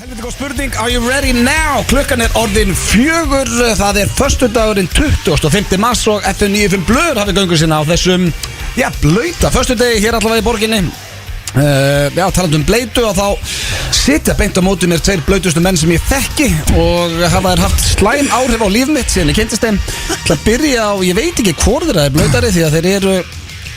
Helviti góð spurning, are you ready now? Klukkan orðin 4, það föstudagurinn 25. mars og F95 Blöð hafi göngu sinna á þessum, blauta föstudegi hér allavega í borginni. Talandi bleitu og þá sitja beint á móti mér tveir blautustu menn sem ég þekki og hafa þær haft slæm áhrif á líf mitt síðan ég kynntist þeim. Til að byrja á, ég veit ekki hvor þeirra blautari því að þeir eru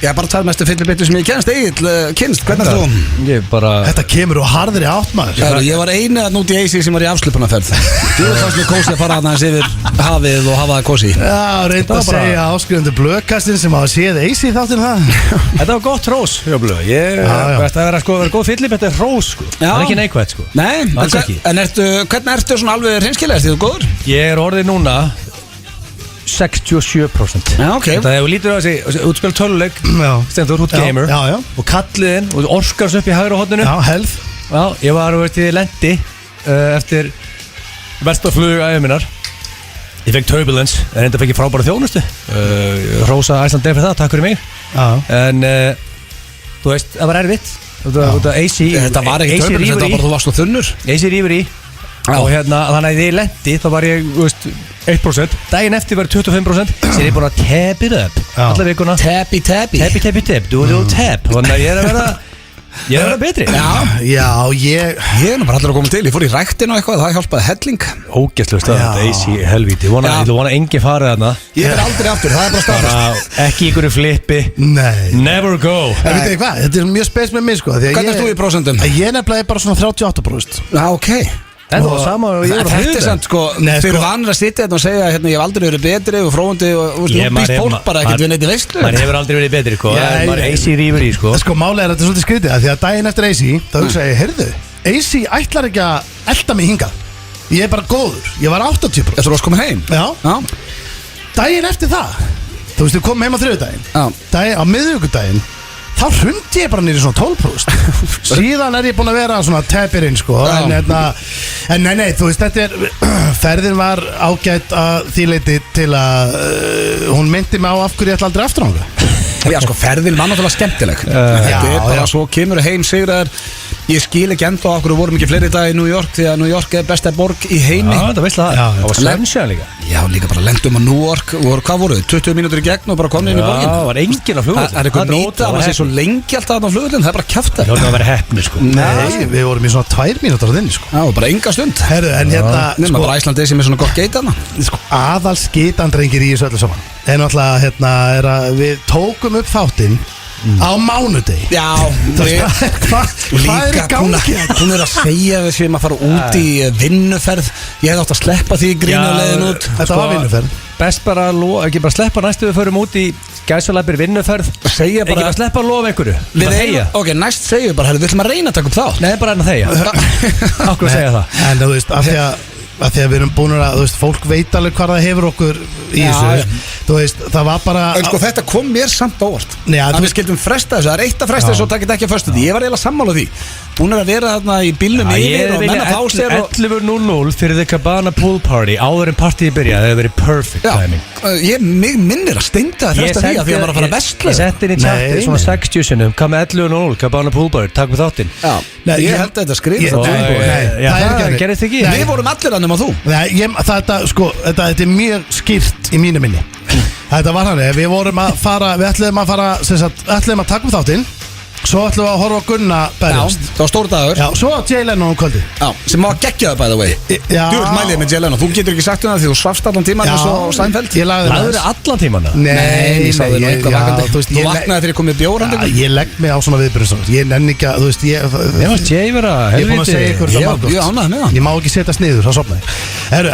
bara tvær mestu fyllibittu sem ég kennst. Egil, kynst, hvernig þú? Ég bara... Þetta kemur úr harðri átt maður. Ég var eini að núti í AC sem var í afslupunarferð. Þú fannst mér kósi að fara aðeins yfir hafið og hafa það kósi. Já, reynda að segja áskrifandi blöðkastin sem hafa séð AC þáttir það. Þetta var gott hrós, Blöð. Ég veist að vera góð fyllibittu er hrós, sko. Það er ekki neikvætt, sko. Nei, en hvernig ertu svona alveg hreinskilega? Ertu þú góður? Ég er orðið núna 67%. Já, ok. Það hefur lítur á þessi útspil töluleik stendur út gamer og kalliðinn og orskars upp í hægra hotninu. Já, health. Já, ég var í lendi eftir vestaflug æði minnar. Ég fekk turbulence en enda fekk ég frábæra þjónustu. Rósa Icelandair fyrir það, takk fyrir mig. En þú veist, það var erfitt. AC, þetta var ekki turbulence, þetta var bara þú varst á þunnur. AC rýfur í og þannig að ég lendi þá var ég 1%, daginn eftir var 25%, sér ég búin að tap it up alla vikuna, tap, do a little tap, þannig að ég er að vera betri. Já, ég er nú bara allir að koma til, ég fór í ræktinu og eitthvað, það hjálpaði helling. Ógeðslega stöð, þetta AC helvíti, ég vona engin farið þarna. Ég er aldrei aftur, það er bara staðfest. Ekki í einhverju flippi. Nei. Never go. En veit þið hvað, þetta er mjög spes með mig, sko. Hvernig ert þú í prósentum? Ég nefnilega bara svona 38%. Já, ok. En það var sama og ég var að þetta samt, sko, þeir eru vanir að sitja þetta og segja ég hef aldrei verið betri og fróðandi og þú býst fólk bara ekkert við neitt í veistlu. Man hefur aldrei verið betri, sko. Man AC rýfur í, sko. Sko, málega er þetta svolítið skrítið að því að daginn eftir AC þá hugsa ég, heyrðu, AC ætlar ekki að elda mig hingað. Ég er bara góður, ég var 80%. Þú varst komin heim? Já. Daginn eftir það, þú veist, við komum heim á þriðjudaginn. Á miðvikudaginn þá hrundi ég bara nýri svona 12%. Síðan er ég búin að vera svona tapirinn, sko. En nei, þú veist, ferðin var ágætt að því leiti til að hún myndi mig á af hverju ég ætla aldrei aftur á hana. Já, sko, ferðin var náttúrulega skemmtileg. Þetta er bara svo kemur heim sigraðar. Ég skil ekki enda á okkur vorum ekki fleiri dag í New York því að New York er besta borg í heimi. Já, það veist það. Það var sunshine líka. Já, líka bara lendum á New York og hvað voruð? 20 mínútur í gegn og bara komni inn í borgin. Já, það var enginn á flugvöllin. Það er eitthvað nýta að maður sé svo lengi alltaf á flugvöllin, það er bara kjafta. Það var að vera heppni, sko. Nei, við vorum í svona 2 mínútur á þinni, sko. Já, bara enga stund. Herru, en hérna, sko, bara Iceland sem er svona gott geit þarna. Sko, aðalskitandrengir í þessu öllu saman. En náttúrulega, hérna, er að við tókum upp þáttinn á mánudegi. Já, hvað er í gangi? Hún er að segja við sem að fara út í vinnuferð. Ég hef átt að sleppa því grínulegin út. Þetta var vinnuferð. Best bara ekki bara sleppa næstu við förum út í gæsulæpir vinnuferð. Segja bara ekki bara sleppa að lofa einhverju. Ok, næst segjum við bara, við ætlum að reyna að taka upp þá. Nei, bara að þegja. Akkur að segja það. En þú veist, af því að við erum búin að, þú veist, fólk veit alveg hvað það hefur okkur í þessu. Þú veist, það var bara... En sko, þetta kom mér samt óvart. Að við skildum fresta þessu, það er eitt að fresta þessu og takit ekki að föstu því. Ég var eiginlega sammála því. Hún er að vera þarna í bílnum yfir og menna fá sér og... 11:00 fyrir The Cabana Pool Party áður en partíi byrjaði, það hefur verið perfect timing. Ég minnir að steinda að fresta því að maður að fara að vestla. Ég setti inn í chati svona 60 sinnum, kom með 11:00 Cabana Pool Party, takk við þáttinn. Ég held að þetta skrifir það gerðist ekki. Við vorum allir annum á þú. Þetta er mjög skýrt í mínu minni. Þetta var hann, við ætluðum að taka upp þáttinn. Svo ætlum við að horfa á Gunna berjast. Það var stór dagur. Já, svo að Jay Leno kvöldi. Já, sem var geggjaður by the way. Djúvill mælið með Jay Leno. Þú getur ekki sagt um það því þú svafst allan tíman eins og Seinfeld. Lagður þið allan tíman? Nei, ég sagði nú eitthvað vakandi. Þú vaknaði þegar ég kom með bjór. Ég legg mig á svona viðbyrjum. Ég nenni ekki að, þú veist, ég var Jay vera helviti. Ég má ekki setjast niður, þá sofna ég.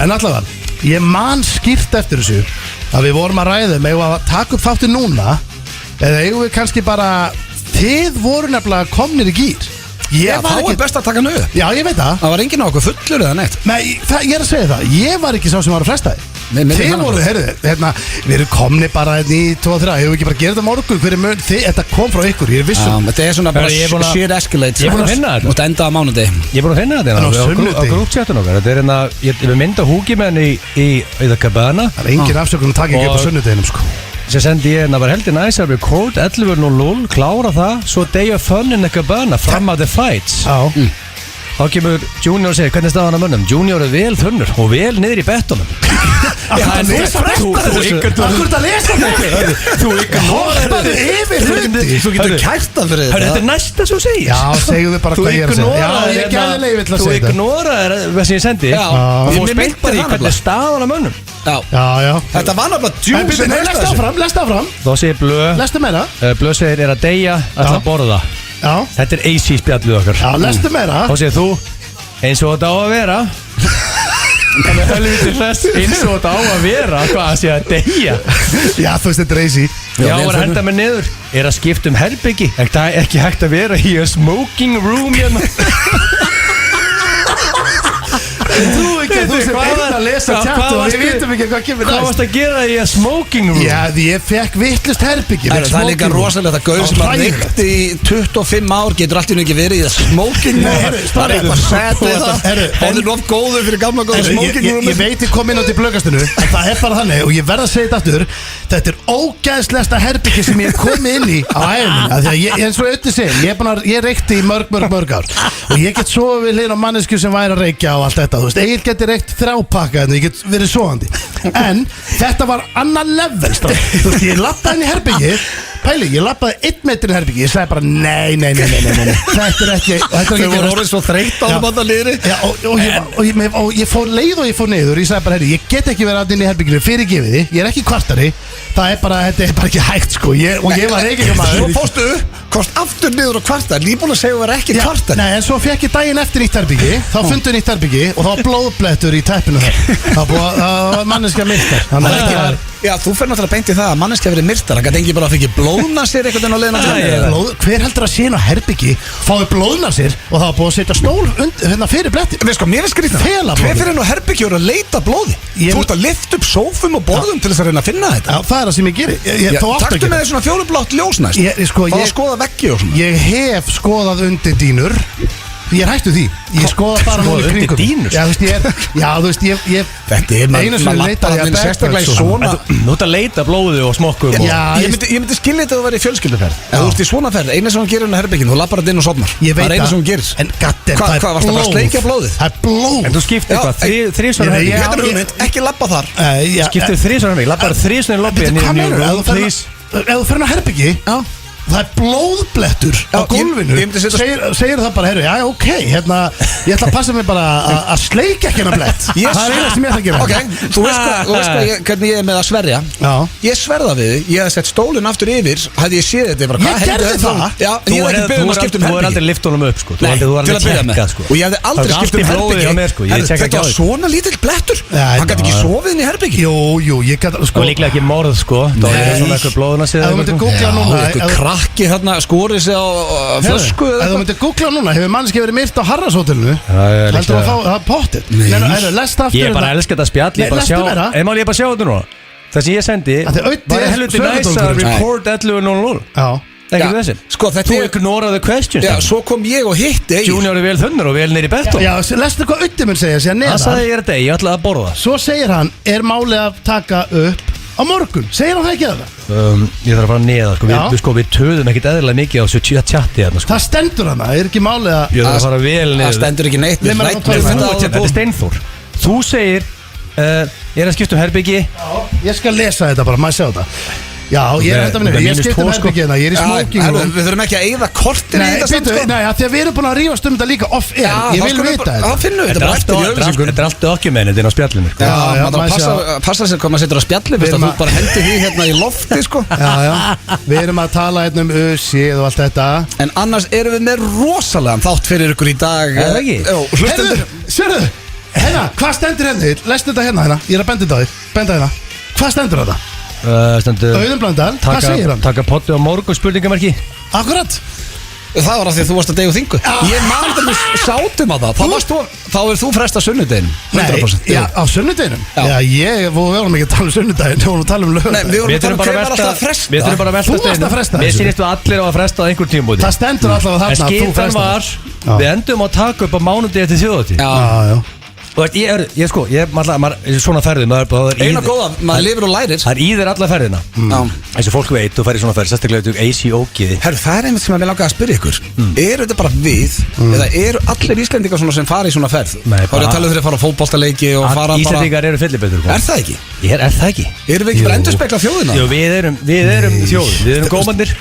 En allavega, ég man skýrt eftir þessu að við vorum að ræða með að taka upp þáttinn núna eða eigum við kannski bara þið voru nefnilega komnir í gýr. Þá er best að taka nöðu. Já, ég veit það. Það var enginn á okkur fullur eða neitt. Nei, ég er að segja það. Ég var ekki sá sem var að fresta þið. Þið voru, heyrðu, við erum komni bara í 2-3. Hefur ekki bara gerð það morgun? Hver er mun? Þetta kom frá ykkur, ég er vissum. Þetta er svona bara shit escalate. Ég er búin að finna þetta. Og þetta enda á mánudegi. Ég er búin að finna þetta. Á grúpsjáttun okkar. Þetta er hérna, við mynda húkimenn í The Cabana. Það er engin afsökun að taka ekki upp á sunnudeginum, sko. Sér sendi ég það var heldur næs að record 11:00, klára það, svo day of fun in the Cabana, fram að the fights. Þá kemur Junior og segir, hvernig staðan á mönnum? Junior er vel þunnur og vel niður í bettunum. Það lesa Akkur að lesa þetta? Þú Hoppaðu yfir hluti. Þú getur kært það fyrir Þetta er næsta sem þú segir. Já, segðu þið bara hvað ég er að segja. Já, ég gæði leiði vill að Þú segja þetta. ignoraðir það sem ég sendi. Já. Og þú Mér spyrt meinti bara í það hvernig nefnilega. staðan á mönnum. Já. Þetta var náttúrulega En djúm byrju, sem nei, lest áfram. Þá segir Blöð, Lestu meira. Blöð segir er að deyja, ætla að borða. Já. Þetta er AC spjallið okkar. Já, lestu meira. Þá segir þú, eins og þetta á að vera. Það er helviti hress, eins og þetta á að vera, hvað að segja að deyja. Já, þú veist, þetta er easy. Já, var að henda mig niður. Er að skipta herbyggi. Ekki hægt að vera í a smoking room hérna. Þú sem einn að lesa chat og við vitum ekki hvað kemur Hvað varst að gera í a smoking room? Já, því ég fekk vittlust herbyggi. Það er líka rosalega að gaur sem að reykti í 25 ár getur alltaf ekki verið í það smoking room. Það er eitthvað sætt við það. Það er of góður fyrir gamla góður smoking room. Ég veit ég kom inn á til blöggastinu en það er bara þannig og ég verð að segja þetta aftur. Þetta er ógeðslegasta herbyggi sem ég hef komið inn í á æfinni. Því að eins og auðvitað segir, ég reykti í mörg ár og ég get sofið við hlýðin á mannesku sem væri að reykja og allt þetta. Þú veist, Egil geti reykt 3 pakka en ég get verið sofandi. En þetta var annar level. Þú veist, ég lappaði inn í herbyggi. Pæli, ég lappaði 1 metr í herbyggi. Ég sagði bara nei. Þetta er ekki. Þau voru orðið svo þreytt á það liðri. Og ég fór leið og ég fór niður. Ég sagði bara, herri, ég get ekki verið inn í herbygginu fyrirgefið því. Ég er ekki kvartari. Það er bara, þetta er bara ekki hægt sko. Og ég var ekki Svo fórstu kost aftur niður og kvartar. Líbúin að segja að vera ekki kvartar. Nei, en svo fekk ég daginn eftir nýtt herbyggi. Þá fundu nýtt herbyggi og þá var blóðblettur í teppinu þar. Það var manneskja myrtar. Já, þú fyrir náttúrulega beint í það að manneskja verið myrtar. Það gæti ekki bara að fengið blóðnasir einhvern veginn á leiðina. Hver heldur að sé inn á herbyggi fái blóðnasir og það var búið að setja stól fyrir bletti? Mér finnst skrýtna. Hver fyrir inn á herbyggi og að leita blóði? Þú ert að lyfta upp sófum og borðum til þess að reyna að finna þetta. Já, það er það sem ég geri. Taktu með því svona fjólublátt ljós næst. Fá að skoða veggi og svona. Ég hef skoðað undir dýnur. Ég er hættu því. Ég skoða bara núna í kringum. Dýnur? Já, þú veist, ég Þetta er einu sem leitaði að sérstaklega í svona. Þú ert að leita blóðu og smokkum. Ég myndi skilja þetta að þú væri í fjölskylduferð. Ef þú ert í svona ferð, eina sem hún gerir hún á herbygginu, þú lappar þetta inn og sofnar. Ég veit það er eina sem hún gerir. En gaddem, það er Hvað, varstu bara að sleikja blóðið? Það er blóð. En þú skiptir hvað, þrísvar Ég- Þetta er hugmynd, ekki lappa þar. Skiptir þrísvar mig, lappar þrísvar lobby Hvað meinarðu? room, please. Ef þú fer inn á herbyggi það er blóðblettur á gólfinu. ég myndi setja- Segir það bara, já, ok, hérna, ég ætla að passa mig bara að sleika ekki hennar blett. Það er eina sem ég ætla að gera. Ok, þú veist hvernig ég er með að sverja. Já. Ég sverða við þig, ég hef sett stólinn aftur yfir. Hefði ég séð þetta, bara Ég hvað heldur gerði þetta? það. Já, en ég hef ekki beðið um að skipta um Þú er herbyggi. aldrei lift honum upp sko. Nei, Þú er til aldrei að byrja með tjekkað sko. Og ég hefði aldrei Það er skipt um allt í blóði herbyggi. hjá mér, sko. Ég Herðu, tjekka Þetta ekki á var því. svona lítill blettur. Já, Hann gæti ekki já. sofið inn í herbyggi. Jú, ég gæti, Og líklega ekki morð sko. Það er svona eitthvað blóðuna Ef þú myndir googla núna Eitthvað krakki þarna skorið sig á flösku Ef þú myndir googla núna, hefur mannski verið myrt á Harrashótelinu? já, Heldur líklega. að fá það pottið? Lest aftur Ég er bara að elska þetta spjall. Ég Nei, er bara að lestu meira. sjá. Ég bara sjá þetta núna. Það sem ég sendi Af því Auddi var er helviti næs að sögudólgurinn. record 11.00. Já. Ekki þessi. Sko, þetta Þú er ignora the questions. Já, svo kom ég og hitti Egil. Junior er vel þunnur og vel neyri bettum. Já, lestu hvað Auddi mun segja síðan Það neðar. sagði ég er þetta, ég ætlaði að borða. Svo segir hann, er málið að taka upp á morgun? Segir hann það ekki að það? Ég þarf að fara neða sko. Já. Við töðum ekkert eðlilega mikið á þessu chatti hérna sko. Það stendur hann, er ekki málið að... Ég þarf að fara vel Það neður. stendur ekki neitt. Nei, Við menn, ræddum það er þetta þú áður. Þetta er Steinþór. Þú segir ég er að skipta um herbyggi. Ég skal lesa þetta bara, maður sjá þetta. Já, ég er þetta minni, ég skipt um herbyggina, ég er í smoking room. Við þurfum ekki að eyða kortin í Nei, þetta samt, býtu, sko. nei, að því að við erum búin að rífast þetta líka off-air. Ég vil vita Það þetta. finnum við Þetta þetta bara eftir í auðlýsingun. er allt dokumentin á spjallinu sko. Já, já, maður maður þarf að passa sér hvað maður setur á spjalli. Fyrst Við að erum þú bara hendi því hérna í lofti, sko. Já, við erum að tala hérna um ösið og allt þetta. En annars erum við með rosalega þátt fyrir ykkur í dag. Er það ekki? Jó, Herðu, hlustendur. sérðu, hérna, hvað stendur hérna? Lestu þetta hérna, ég er að benda þetta á þig, benda hérna. Hvað stendur þetta? Stendur Auðun Blöndal, hvað segir hann? Taka potti á morgun spurningamarki. Akkurat. Það var af því að þú varst að deyja þingu. Ég man þetta við sátum á það. Þá er þú fresta sunnudegin. 100%. Já, á sunnudeginum. Já. Við vorum ekki að tala um sunnudegin, við vorum að tala um Nei, lögudaginn. við vorum Við að tala þurfum um bara hver að var alltaf að fresta. Við þurfum bara að Þú varst að fresta Mér þessu. sýnist við allir á að fresta á einhver tímabúti. Það stendur allavega En þarna að þú skýrtan frestar. var Já. Við endum að taka upp á mánudegi eftir þjóðatíð. Já, Já, já. Ég sko, maður svona ferðum Eina góða, maður lifir og lærir Það í þér alla ferðina eins og fólk veit, þú ferð í svona ferð sérstaklega AC-ógiði Herru, það einmitt sem ég vil langaði að spyrja ykkur Eru þetta bara við eða eru allir Íslendingar svona sem fara í svona ferð? Þá er ég að tala um þeir að fara á fótboltaleiki og fara bara Íslendingar eru fyllibætur Er það ekki? Er það ekki? Erum við ekki bara endurspegla þjóðina? Jú, við erum þjóð Við erum gómandir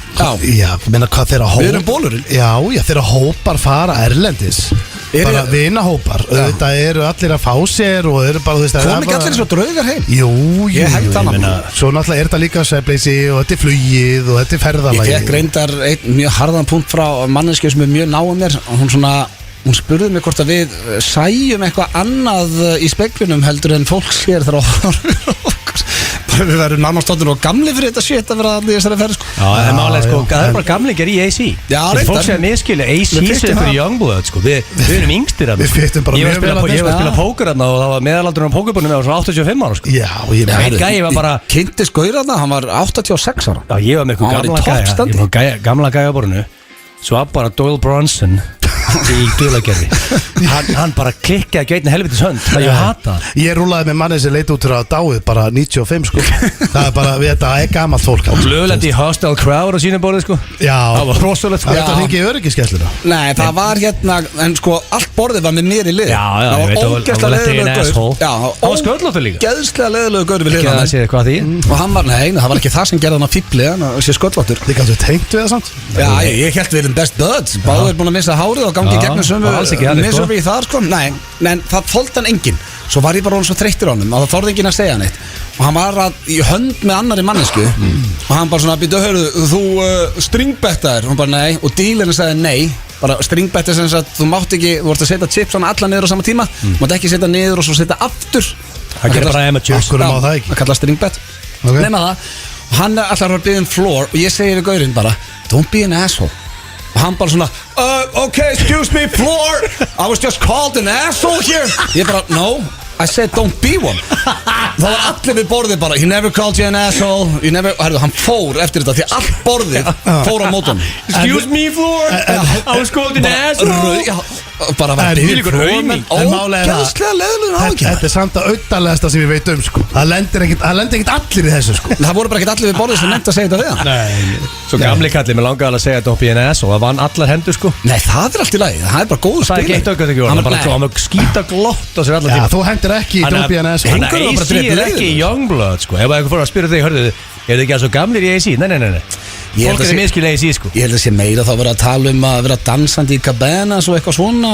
Já, meina hvað þeirra hópar Við erum bólurinn Já, þeirra hópar fara erlendis Bara vinahópar Þetta eru allir að fá sér og eru bara, þú veist Kom ekki allir svo draugar heim? Jú, Ég held það Svo náttúrulega er þetta líka svefnleysi og þetta er flugið og þetta er ferðalagi Ég fekk reyndar einn mjög harðan punkt frá manneski sem er mjög náum mér og hún spurði mig hvort að við sæjum eitthvað annað í speglunum heldur en fólk sér þegar við verðum nánast áttur og gamli fyrir þetta shit að vera allir í þessari ferð Já, en málega sko, það er bara gamlingar í AC Já, reyndar Fólk segja miskili, AC sem fyrir youngblood sko Við erum yngstir af Við fittum bara mjög vel að Ég var að spila póker og það var meðalaldurinn á pókerbúinu með svona 85 ára sko Já, ég Einn gæi var bara Kynnti skaurana, hann var 86 ára Já, ég var með eitthvað gamla gæi á borinu Svo var bara Doyle Bronson í Gulagerði hann bara klikkaði gætni helvitis hönd það ég hata Ég rúlaði með manni sem leit út fyrir að dáið bara 95 sko Það er bara, þetta er gammalt fólk Blöðlendi í Hostile Crowd á sínum borði sko Já, það var rosalegt sko Þetta hringi í öryggiskessluna Nei, það var hérna, en sko allt borðið var með mér í lið Já, ég veit, ógeðslega leiðilegu gaur Það var sköllóttur líka Ógeðslega leiðilegu gaur við liðan Ekki að það sé hvað því Og hann var, nei, það var ekki það sem gerði hann að fíbli hann sé sköllóttur Þið kannski tengt við það samt Já, ég held við erum best buds Báðir búin að missa hárið og gangi gegnum sömu misery þar sko Nei, en það þoldi hann enginn Svo var ég bara svo þreyttur á honum og það þorði enginn að segja neitt Og hann var í hönd með annari mannesku Og hann bara svona, býttu, hörðu, þú stringbettaðir Og hann bara, nei, og dílirinn sagði nei Bara stringbettir sem sagt, þú mátt ekki Þú vart að setja chipsana alla niður á sama tíma Mátt ekki setja niður og svo setja aftur Það gerir bara amateurs Það kallast stringbett Nefna það Og hann er alltaf að byggja floor Og ég segi við gaurinn bara, don't be an asshole Og hann bara svona okay, excuse me, floor I was just called an asshole here Ég bara, no, I said don't be one Það var allir við borðið bara He never called you an asshole Herðu, hann fór eftir þetta Því allt borðið fór á mótum Excuse me, floor I was called an asshole Bara var þvílíkur auming. Ógeðslega leiðilegur áhyggja Þetta er samt að auðarlegasta sem ég veit sko Það lendir ekkert allir í þessu sko Það voru bara ekkert allir við borðið sem nefnt að segja þetta við hann Nei, svo gamli kallið, mér langaði að segja don't be an asshole Það vann allar hendur sko Nei, það er allt í lagi, það er bara góð Það er ekki eitt auðvitað ekki orð Hann var skýta glott á sér allar tíma Já, þú hendur ekki don't be an asshole AC er ekki youngblood sko Ef eitthvað fór að spyrja þig, hörðu Er þið ekki að svo gamlir í AC? Nei Fólk er miskil AC sko Ég held að sé meira þá verið að tala um að vera dansandi í cabanas og eitthvað svona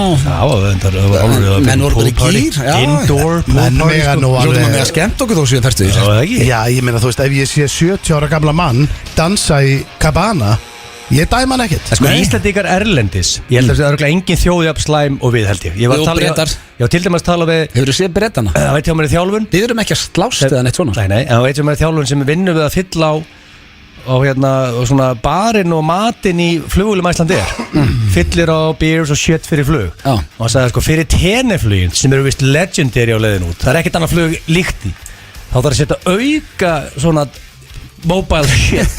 Menn voru bara í gýr Indoor Menn mega nú Ljóðum að mega skemmt okkur þó síðan færstu Já, ég meina þú veist, ef ég sé 70 ára gamla mann dansa í cabana Ég dæma hann ekkert Sko Íslandingar erlendis Ég held að það er örgulega engin þjóði upp slæm og við held ég var til dæmis að tala við Hefur þú séð Bretana? Það veit ég á mér í þjálfun Við erum ekki að slást eða neitt svona Nei, en það veit ég á mér í þjálfun sem vinnur við að fylla á og svona barinn og matinn í flugulum Æslandir fyllir á beers og shit fyrir flug og hann sagði sko fyrir teneflugin sem eru vist legendary á leiðin út það er ekkert annað flug líkt í þá þarf að setja auka svona mobile shit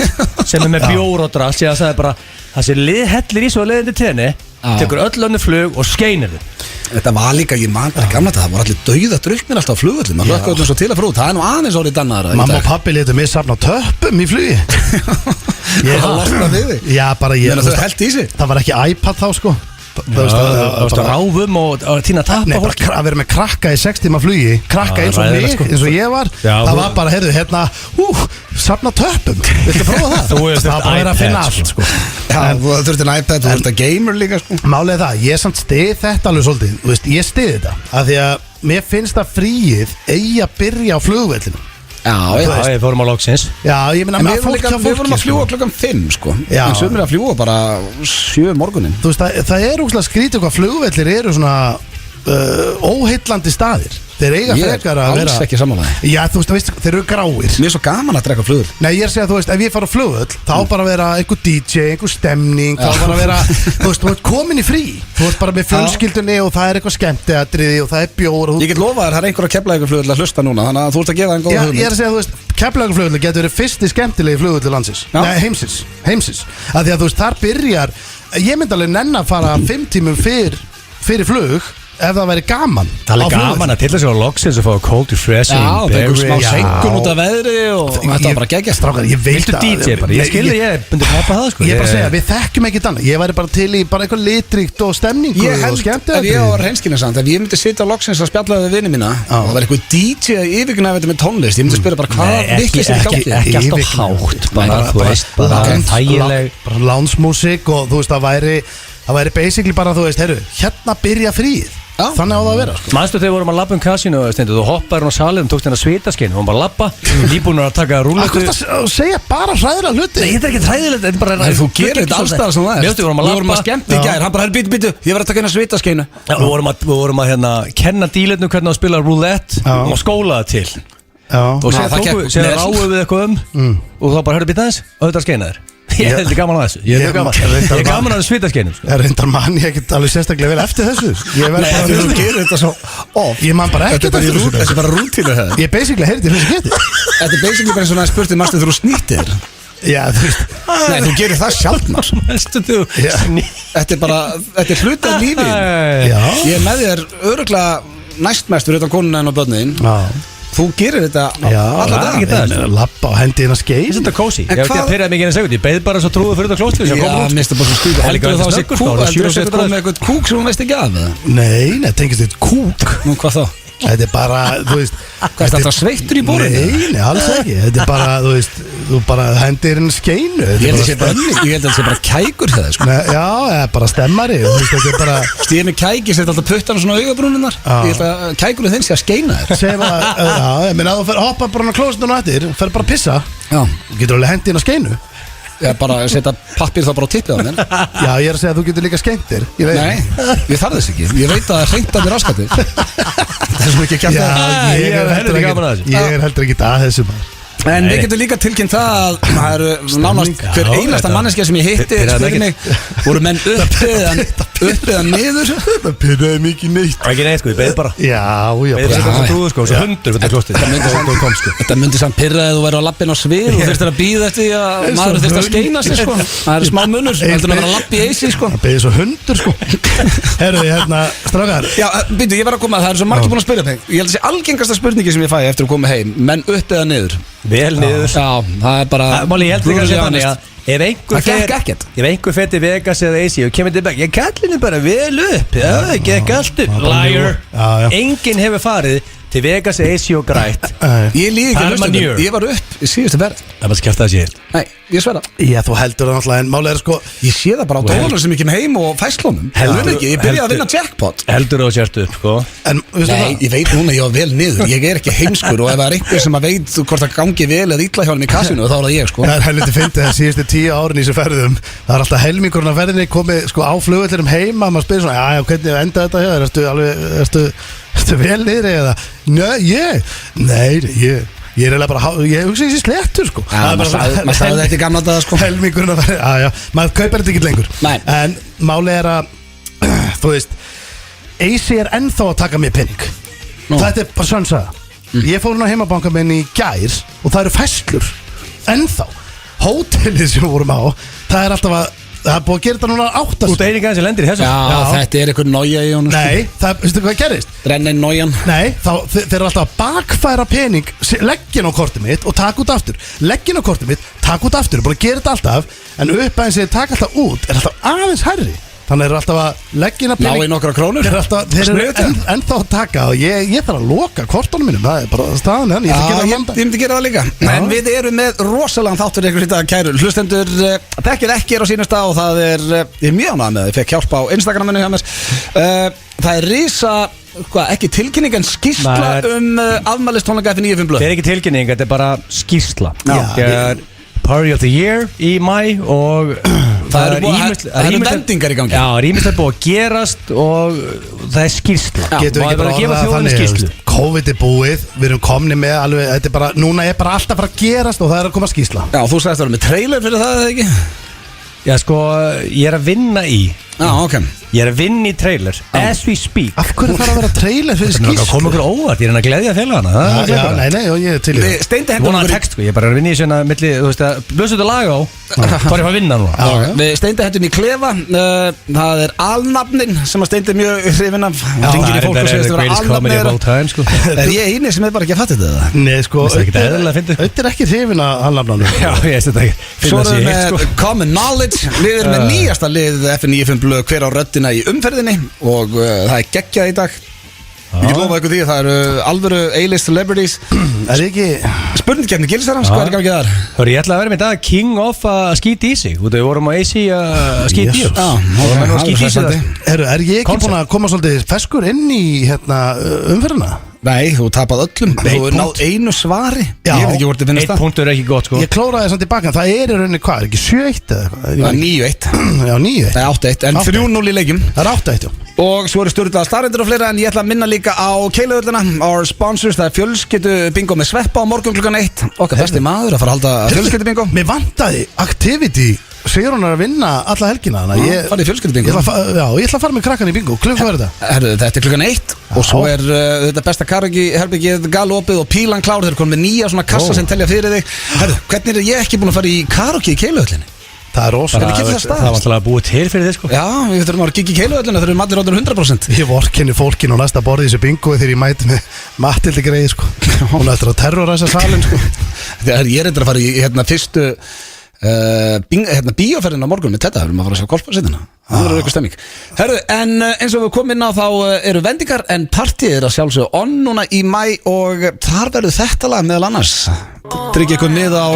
sem með bjór og drass ég sagði bara það sé hellir í svo leiðin til tenni tekur öll önnu flug og skeinir þið Þetta var líka, ég man bara gamla þetta, það voru allir dauða drukknir alltaf á flugvöllum, það hlökkaði öllum svo til að frá, það er nú aðeins orðið dannaðara. Mamma og pappi letu mig safna töppum í flugi. Ég var losnað við þig. Já, bara ég. Þau held í sig. Það var ekki iPad þá sko. Það varst að ráfum og týna tappa. Nei, bara að vera með krakka í 6 tíma flugi, krakka eins og mig, eins og ég var, það var bara, heyrðu, hérna, safna töppum, viltu prófa það? Það var bara að finna allt sko. Já, þú þurfti en iPad, þú þurfti að gamer líka sko. Málið það, ég samt stið þetta alveg svolítið, þú veist, ég stið þetta af því að mér finnst að fríið eigi að byrja á flugvellinu. Já, ég fórum á loksins. Já, ég meina við vorum að fljúa klukkan 5 sko. En sumir að fljúa bara 7 morgunin. Þú veist, það er úrslega skrítið hvað flugvellir eru svona óheillandi staðir. Þeir eiga frekar að vera. Ég er alls ekki sammálaði. Já, þú veist, þeir eru gráir. Mér er svo gaman að drekka flugvöll. Nei, ég er að segja, þú veist, ef ég fara á flugvöll þá bara að vera einhver DJ, einhver stemning þá bara að vera, þú veist komin í frí. Þú veist bara með fjölskyldunni og það er eitthvað skemmtiatriði og það er bjór og Ég get lofa þér, það er einhver að Keflavíkurflugvöll að hlusta núna, þannig að þú ert að gefa þeim góða hugmynd. Ég er að segja, þú veist, Keflavíkurflugvöll getur verið fyrsti skemmtilegi flugvöll landsins. Nei, heimsins. Af því að þú veist, þar byrjar ég myndi alveg nenn að fara 5 tímum fyrir flug ef það væri gaman Það er gaman að til þess að loksins að fá cold refreshing Já, fengum smá já. senkun út af veðri og þetta var bara geggjast. Strákar, ég veit Viltu DJ bara, ég skilði ég bundi peppa það sko Ég er bara að segja, við þekkjum ekki þannig Ég væri bara til í bara eitthvað litríkt og stemningu Ég og held, skemmti ef ég var hreinskilin samt, ef ég myndi sitja á loksins að spjalla við vinið mína og það var eitthvað DJ að yfirgna þetta með tónlist, ég myndi spyrja bara hvaða vitleysa er í gangi? Ekki alltaf hátt bara, þú veist, bara þægileg Bara lánsmúsík og þú veist, það væri basically bara, þú veist, hérna byrja fríð Þannig á það að vera sko. Manstu þegar vorum að labba kasinu Stendur, þú hoppaður á salið, tókst hennar svitaskeinu Hún bara labba, nýbúinur að taka rúlletu Akkur að segja bara hræðilega hluti Nei, þetta er ekki hræðilegt, þetta er bara Nei, þú gerir þetta allstað sem það er. Við vorum að skemmta í gær, hann bara, býtu, ég var að taka hennar svitaskeinu. Við vorum að hérna kenna dílitnum hvernig að spila roulette og skóla það til Og sér ráðu við eitthvað og þá bara hörðu býta þess og þetta skeina þér Ég held ekki gaman að þessu Ég er gaman að þessu svitaskeinu Það er reyndar mann ég ekkert alveg sérstaklega vel eftir þessu Ég verð bara Þú gerir þetta svo off. Ég man bara ekkert eftir þessu Þetta er bara rútínu það. Ég basically heyrði þessu geti Þetta er basically bara eins og það spurtið mástu þú snýttir. Já, þú veist Nei, þú gerir það sjálfnar. Þetta er bara, þetta er hluti af lífið. Já Ég er með þér öruglega næstmestur utan konuna en á börnin. Þú gerir þetta alla ekki dag. það. Lappa á hendi inn að skeið Þetta er kósi En Ég veit hvað- að pyrraði mig ekki einu Ég beið bara svo trúið fyrir þetta klóstið Já, minnst það bara svo stúdið. Heldur þú þá að sé kúk? Heldur þú að sé kúk með eitthvað kúk sem hún veist ekki af? Nei, tengist þetta kúk Nú, hvað þá? Þetta er bara, þú veist Hvað er þetta sveittur í borðinu? Nei, alls ekki Þetta er bara, þú veist Þú bara hendir inn skeinu Ég held að það sé bara kækur það, sko. Já, eða bara stemmari Þú veist, þetta er bara Stíði með kæki, setja alltaf puttana svona á augabrúninar. Ég held að kækurinn þinn sé að skeina þér. Segir bara, já, ég meina að þú fer hoppa bara á klóstunum og eftir Fer bara að pissa Já. Þú getur alveg hendi inn á skeinu Ég bara að setja pappir þá bara á tippið á mér. Já, ég er að segja að þú getur líka skengt þér Ég veit Nei, ég þarf þess ekki. Ég veit að það er hreint að mér áskatið. Það er svo ekki að kæmta. Já, Ég er heldur gaman að þessu. Ég er heldur ekki að þessu maður En við getum líka tilkynnt það að það eru nánast hver Já, einasta þetta- manneskja sem ég hitti Pirraði spyrir mig mig, voru menn uppiðan niður? Það pyrraði mikið neitt Ekki neitt sko, ég beið bara Já, já, Beið fyrir bara þetta trúið sko, svo hundur fyrir klóstið Þetta myndi samt pyrra að þú væri á lappin á svið og þurftir að býða eftir því að maður þurftir að skeina sig sko. Það er smá munur, heldur að vera að lappi í eisi sko. Það beði svo hundur sko Herðu, hérna, strákar Já, býtu, ég var að koma að það eru svo margir búin að spyrja mig. Ég held að sé algengasta spurningi sem ég fæ eftir að koma heim, menn upp eða niður. Vel niður Já, það er bara Máli, ég held líka að brutally segja þannig honest. að ef einhver Það gekk fer- ekkert. Ef einhver fer til Vegas eða AC og kemur tilbaka Ég kalli henni bara vel upp Já, það gekk allt upp Liar Já, já. Enginn hefur farið til Vegas eða AC og grætt Ég líði ekki Það er að hlusta manure. Ég var upp í síðustu verð. Það er bara skæft að það sé Nei, ég sverða. Já, þú heldur það náttúrulega en máli er sko Ég sé það bara á dólar sem ég kem heim og fæslónum. Heldur ekki, ég byrjaði að vinna jackpot. Heldur þú að sértu upp sko En, veistu Nei, það ég veit núna ég var vel niður. Ég er ekki heimskur og ef það er einhver sem að veit hvort það gangi vel eða illa hjá hann í kasinu þá er það ég sko. Það er helviti fyndið að síðustu 10 árin í þessu ferðum Það er alltaf helmingurinn af ferðinni komið sko á flugvellirum heima maður spyrir svona, já, hvernig enda þetta hjá þér? Ertu vel niðri eða? Nei, ég er eiginlega bara, ég hugsa þessi slettur sko Já, maður sagði þetta í gamla daga sko. Helmingurinn af ferðinni, já, maður kaupar þetta ekki lengur Nei. En máli er að, þú veist AC er ennþá að taka mér penning Þetta er bara svona saga Ég fór hún á heimabanka minn í gær og það eru fæslur ennþá Hótelið sem við vorum á það er alltaf að það er búið að gera þetta núna áttast Út eininga sem lendir í þessu Já, þetta er einhver nója í honum. Nei, það, veistu hvað gerist? Renna inn nójan. Nei, þeir eru alltaf að bakfæra pening leggin á kortið mitt og taka út aftur leggin á kortið mitt, taka út aftur búin að gera þetta alltaf, en uppæðin sem þeir taka alltaf út er alltaf aðeins hærri þannig eru alltaf að leggina Ná í pening nokkra krónur. Þeir eru ennþá að taka og ég þarf að loka kortunum mínum það er bara staðan henni, Já, ég ég myndi gera það líka. En við erum með rosalega þáttur ykkur þetta kæru hlustendur. Þekkir ekki er á sínasta og það er, ég er mjög ánægð með það. Ég fekk hjálp á Instagraminu hjá mér. Það er risa, ekki tilkynning en skýrsla afmælistónleika eftir 95 blöð. Það er ekki tilkynning, þetta er bara skýrsla Já. Það er Party of the Year í mæ og Það eru vendingar í gangi. Já, rýmislega búið að gerast og það er skýrsla Getur Og ekki það er bara að gefa orðað þjóðinni þannig skýrslu þú veist, COVID er búið, við erum komni með alveg, þetta er bara, núna er bara alltaf að fara að gerast og það er að koma skýrsla Já, þú sagðist að vera með trailer fyrir það eða ekki? Já, sko, ég er að vinna í ok. Ég að vinna í trailer as we speak. Af hverju þarf að vera trailer fyrir skýrslu? Það kom okkur óvart, ég að gleðja félagana. Nei, og ég til í Steindi Ég vona að text, ég bara að vinna í svona milli, þú veist að blöðsum þetta lag á, þá ég að vinna núna. Við Steindi hendum í klefa. Það alnafnin sem að Steindi mjög hrifinn af. Ringir í fólk og segist að vera alnafnir. Sko. Ég eini sem bara ekki að fatta þetta? Nei, sko, þetta er ekki hrifinn af alnafnanum. Já, ég veist þetta ekki. Svo erum við með Common Knowledge. Við erum með nýjasta lið FN95 blöð hver á röddina í umferðinni og það er geggjað í dag. Ég get lofa ykkur því að það eru alvöru A-list celebrities. Er ekki spurningkeppni Gilsarans, hvað er ekki þar? Ég ætla að vera með þetta King of skít í sig. Við vorum á AC skít í sig. Er ég ekki búin að koma svolítið feskur inn í umferðina? Nei, þú tapað öllum. Þú hefur náð einu svari. Já, ég veit ekki hvort þið finnast það. 1 punktur er ekki gott sko. Ég klóraði samt í baka. Það er í rauninni hvað? Er ekki 7-1 eða eitthvað? Það er 9-1. Já, 9-1. Það er 8-1, en 3-0 í leikjum. Það er 8-1, já. Og svo eru stjórnlega staðreyndir og fleira. En ég ætla að minna líka á Keiluhöllina. Our sponsors, það er fjölskyldu bingo með Sveppa á morgun klukkan 1. Okkar besti maður að fara að halda fjölskyldu bingo. Mér vantaði activity. Segir hún að vinna alla helgina. Farið í fjölskyldu bingo. Ég ætla að fara með krakkan í bingo. Klukkan hvað er þetta? Þetta er klukkan 1. Og svo er þetta besta karaoke-herbergið galopið og pílan klár. Þeir eru komin með nýja svona kassa sem telja fyrir þig. Hvernig er ég ekki búin að fara í karaoke í Keiluhöllinni? Það er rosalega. Það var alltaf að búið til fyrir þig sko. Já, við þurfum að gigga í Keiluhöllina. Þeir eru allir ráður 100%. Ég vorkenni fólkinu á næsta borði í þessu bingo þegar ég mæti með Matildi greið sko. Hún ætlar að terroræsa salin sko. Þegar ég er að fara í fyrstu bíóferðin á morgun með þetta, við erum að fara að sjá golfsittina. Það verður eitthvað stemming. Herru, en eins og við komum inn á þá eru vendingar, en partíð er að sjálfsögðu onn núna í maí og þar verður þetta lag meðal annars. Tryggja ykkur mið á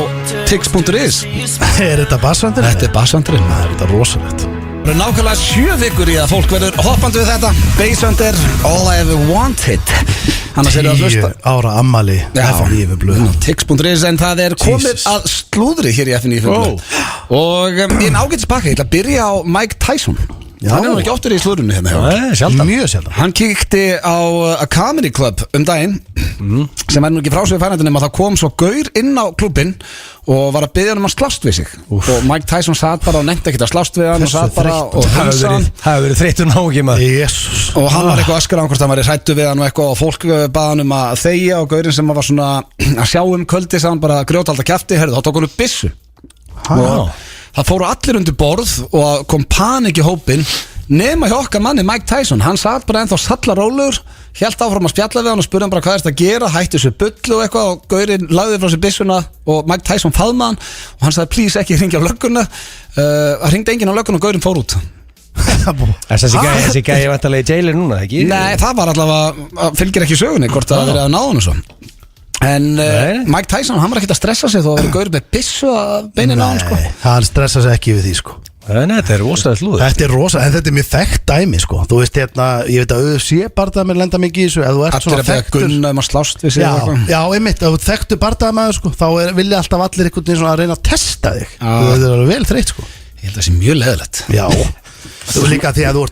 tix.is. Er þetta bassvandurinn? Þetta er bassvandurinn. Það er þetta rosalegt. Það eru nákvæmlega 7 vikur í að fólk verður hoppandi við þetta. Basshunter, All I Ever Wanted. Annars eru að hlusta 10 ára ammali FN95 blöð. Tix.is, en það er komið að slúðri hér í FN95 blöð. Og í en ágætis pakka, ég ætla að byrja á Mike Tyson. Hann er nú ekki oftur í slúðrunni hérna. Mjög sjaldan. Hann kíkti á A Comedy Club daginn, sem er nú ekki frásögu færandi nema það kom svo gaur inn á klubbinn og var að biðja hann að slást við sig. Og Mike Tyson satt bara og nefndi ekkert að slást við hann og satt bara og hunsa hann. Það hefur verið þreyttur nági maður. Jesus. Og hann var eitthvað öskur á hvort hann var hræddur við hann og eitthvað og fólk bað hann að þegja og gaurinn sem var svona að sjá kvöldi sagði hann bara grjótalda kjafti, þá tók hann upp byssu. Og það fóru allir undir borð og kom panik í hópin nema hjá okkar manni Mike Tyson. Hann satt bara ennþá sallarólegur, hélt áfram að spjalla við hann og spurði hann bara hvað er þetta að gera, hætti þessu bullu og eitthvað og gaurinn lagði frá sér byssuna og Mike Tyson faðmaði hann og hann sagði please ekki hringja á lögguna. Það hringdi enginn á lögguna og gaurinn fór út. Þessi gæi vantarlega í jailir núna, ekki? Nei, það var allavega, fylgir ekki sögunni hvort það verið að ná hann og svo. En Mike Tyson, hann var ekkert að stressa sig þó að vera gaur með byssu að beinin á hann sko. Hann stressa sig ekki við því sko. Nei, þetta er rosalega slúður. Þetta er rosalega, en þetta er mjög þekkt dæmi sko. Þú veist hérna, ég veit að UFC bardaðamenn lenda mikið í þessu. Allir að beða gunna að slást við sig. Já, einmitt, ef þú þekktu bardaðamenn sko, þá vilja alltaf allir einhvern veginn að reyna að testa þig. Það er vel þreytt sko. Ég held að það sé mjög leðilegt. Já, þú líka því að þú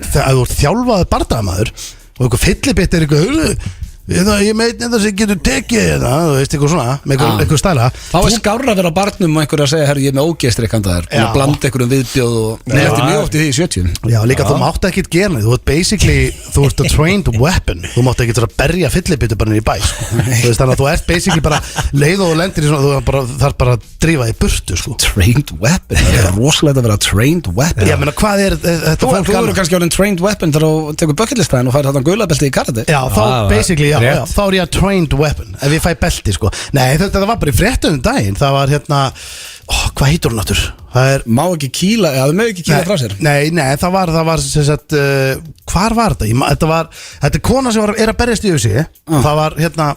ert þjálfaður bardaðamaður og einhver fyllibitt er eitthvað ég meit þetta sem getur tekið þú veist, eitthvað svona, með einhver stæla. Þá er skárra að vera á barnum og einhver að segja herru, ég er með ógeðstrekkandar og blanda einhverjum viðbjóð og þetta er mjög oft í því í 70. Já, líka þú mátt ekki gera þú ert basically, þú ert a trained weapon. Þú mátt ekki að berja fyllibitu bara niður í bæ sko. Þú veist, þannig að þú ert basically bara leið og lendir í svona, þú þarf bara að drífa í burtu sko. Trained weapon, það er rosalega að vera trained weapon. Já, menna, hvað er þetta fólk? Þú eru kannski orðin trained weapon þegar þú tekur bucketlistæðin og fær þarna gulabelti í karate. Já, þá basically, já, þá er ég að trained weapon ef ég fæ belti sko. Nei, þetta var bara í fréttum daginn. Það var hérna, hvað heitur hún áttur? Má ekki kýla, eða þau mög ekki kýla frá sér. Nei, það var sem sagt, hvar var þetta? Þetta er kona sem er að berjast í sig. Það var hérna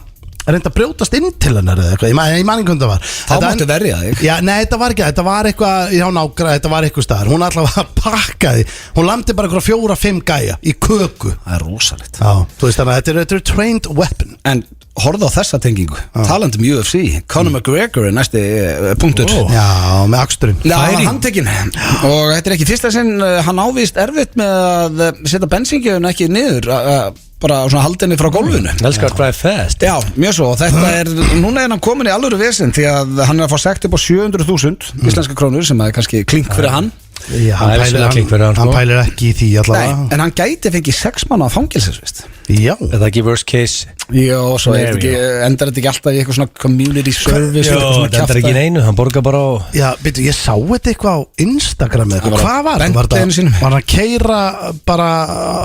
reynda að brjótast inn til hennar eða eitthvað, ég man ekki hvernig það var. Þá máttu verja þig. Já, nei, þetta var ekki, þetta var eitthvað hjá nágra, þetta var eitthvað staðar. Hún allavega pakkaði, hún landi bara eitthvað 4-5 gæja í köku. Það er rosalegt. Já, þú veist þannig að þetta er trained weapon. En horfðu á þessa tengingu, talandi UFC, Conor McGregor er næsti punktur. Já, með aksturinn. Já, hann var handtekinn og þetta er ekki fyrsta sinn, hann ávist erfitt með að setja bensíngjöfun ekki niður, bara svona haldinni frá gólfinu. Elskar drive fast. Já, mjög svo, og þetta er, núna er hann komin í alvöru vesinn því að hann er að fá sekt upp á 700.000 íslenska krónur sem er kannski klink fyrir hann. Já, Það er vissulega klink fyrir hann, hann sko. pælir ekki í því Nei, allavega en hann gæti fengið 6 mánuða fangelsisvist. Já, Er það ekki worst case? Jó, svo Scenario. endar þetta ekki alltaf í eitthvað svona community service Jó, eitthvað svona þetta er ekki kjaftaði. neinu, hann borgar bara á já, byrju, ég sá þetta eitthvað á Instagram eða Hann eitthvað. var Hvað var brennt þetta? einu sinni. Var hann að keira bara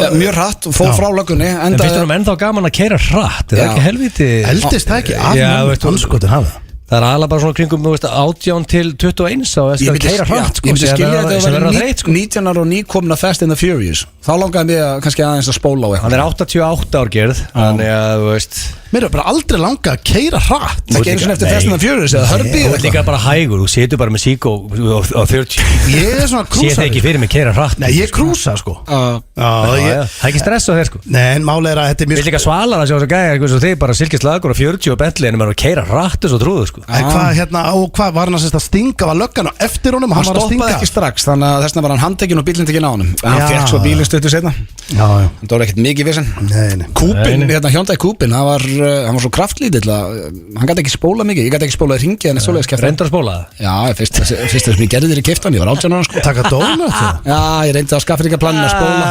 Ja, mjög hratt og fór Já. frá löggunni En finnst þú ennþá gaman að keira hratt? Er það Já. ekki helviti? Eldist það ekki Já, veistu, anskotin hafa Það er aðalega bara svona kringum 18 til 21 og það skal keira hratt Ég myndi skilja þetta sem að verður að vera þreytt, sko. 19 ára og nýkomin að Fast and the Furious. Þá langaði mig að kannski aðeins að spóla á eitthvað. Hann er 88 ár gerð Þannig að, þú veist Mér er bara aldrei langa að keira hratt Ekki eins og eftir Fast and the Furious eða Herbie Þú eða ert líka bara hægur, þú setur bara með sík á 40 Ég er svona Sér það ekki krúsari fyrir mig keira hratt Nei, ég krúsa sko eitthvað. Já, ég Það er ekki stress á þér sko Nei, en máli er að þetta er Við mjög líka svalar að sjá þess að gæja eitthvað svo þeir bara silkist lagur á 40 og Bentley en maður er að keira hratt og trúðu sko En hvað hérna, og hvað var hann að stinga, var löggan á eftir honum, Hann hann var að stoppaði stinga ekki strax, þannig að þessna var hann handtekinn og bílinn tekinn á honum. En hann Já. fekk svo bílinn stuttu setna. Já, já, Það var ekkert mikið vissinn. nei, nei Kúpin, Nei, nei. hérna Hyundai Kúpin, hann var svo kraftlítill að hann gæti ekki spóla mikið. Ég gæti ekki spóla hringið en svoleiðis kefti. Reyndar að spóla það Já, fyrst sem ég gerði þér í keftan, ég var 18 ára sko. Taka dónut Já, ég reyndi að skaffa ekki planinu að spóla.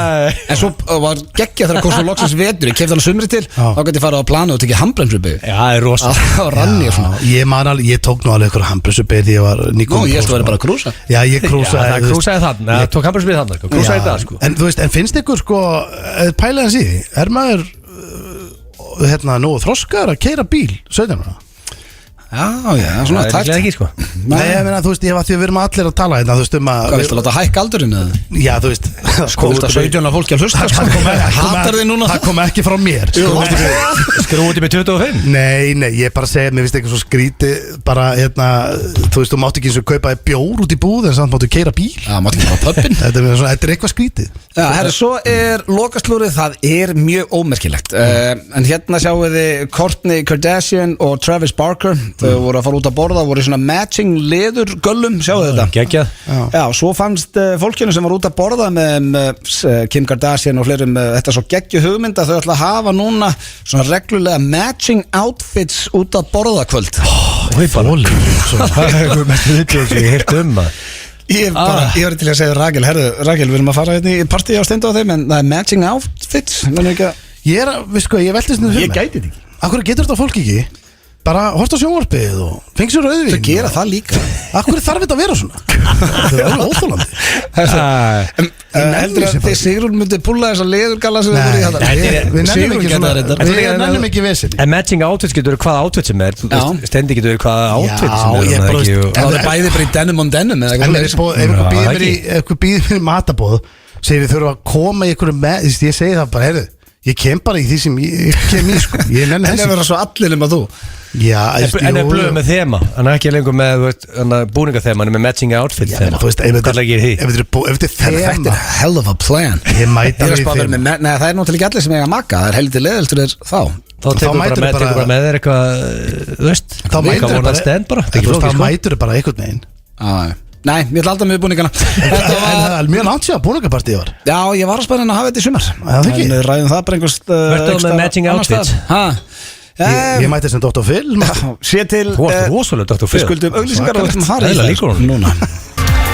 En svo var geggja þegar kom svo loksins vetur. Ég kefti hann sumri til, Já. þá gæti ég farið á planu og tekið handbremsrubbi. Já, það er rosa Það var ranni og svona. Ég man alveg, ég tók nú alveg ykkur hambrisubeið því ég var Nú, nýkomin ég ætla að vera bara að krúsa. Já, ég Já, krúsaði það krúsaði þann Það tók hann bara smið þann Krúsaði Já, það sko En þú veist, en finnst ykkur sko pælega hans í því, er maður hérna nú þroskar að keira bíl 17 ára? Já, svona Það er tært. líklega ekki sko Nei, ég meina, þú veist, ég var því að við erum allir að tala hérna, þú veist, að Hvað viltu að láta hækka aldurinn eða? Já, þú veist Sko, viltu að 17 ára fólki að hlusta? Hatar þið núna Það kom ekki frá mér Skrúti með 25 Nei, ég bara segja, mér finnst eitthvað svo skríti bara, hérna, þú veist, þú mátt ekki eins og kaupa bjór út í búð en samt máttu keira bíl Já, máttu ekki fara á pöppin. Þetta er eitthvað skrítið Já, herri, svo er lokaslúrið, það er mjög ómerkilegt. En hérna sjáum við Kourtney Kardashian og Travis Barker. Þau voru að fara út að borða, voru í svona matching leðurgöllum, sjáu þetta. Geggjað Já, svo fannst fólkinu sem var út að borða með Kim Kardashian og fleirum þetta svo geggju hugmynd að þau ætla að hafa núna svona reglulega matching outfits út að borða kvöld. Hói bara Það er eitthvað mest viðbjörn sem ég heirt maður Ég var til að segja Rakel, herðu, Rakel, við erum að fara hérna í partí á Steindu á þeim, en það er matching outfits, menn ekki að... Ég er, við sko, ég veldi svona Ég gæti þetta ekki. Akkur getur þetta fólk ekki bara horft á sjónvarpið og fengið sér rauðvín Þau gera það líka. Akkur þarf þetta að vera svona Það er alveg óþólandi Heldur að þið Sigrún myndi púlla þessa leðurgalla sem þið voru í þetta? Við nennum Sigrún ekki geta svona þetta. Við nennum ekki vesinni En matching outfits getur verið hvaða outfit sem er Stendi getur verið hvaða outfit sem Já, ég er bara veist- Það er bæði bara í denim on denim eða En eitthvað ef svoleiðis. einhver býðir mér í matabóð segir við þurfum að koma í einhverju með ég segi það bara, heyrðu ég kem bara í því sem ég kem í sko ég nenni En það þessi verður svo allir um að þú. Já, En er blöð með þema Hann er ekki lengur með búningathema Hann er með matching outfit Já, þema þú veist, ef Hvað legir því? þetta er Þetta þema er hell of a plan. Ég mæta Ég er að við spá að vera þema með, nei það er náttúrulega ekki allir sem eiga makka. Það er heldur leðiltur þér þá. Þá tekur mætirðu bara bara- með þér eitthvað Þú veist Þá mætirðu Hvað bara- stend bara Þú veist, flókið, þá sko. mætur bara einhvern veginn Nei, ég ætla alltaf með búningana. Þetta En var... það er mjög langt sér að búningapartíð var Já, ég var að spæra að hafa þetta í sumar. það ekki? En ræðum það bara einhvers... Vertu með matching outfits? Ég mætti sem Dr. Phil Sé til... Þú varst rosalega Dr. Við Phil skuldum auglýsingar og við ætlum að fara í Eðlilega þær líkur honum. núna.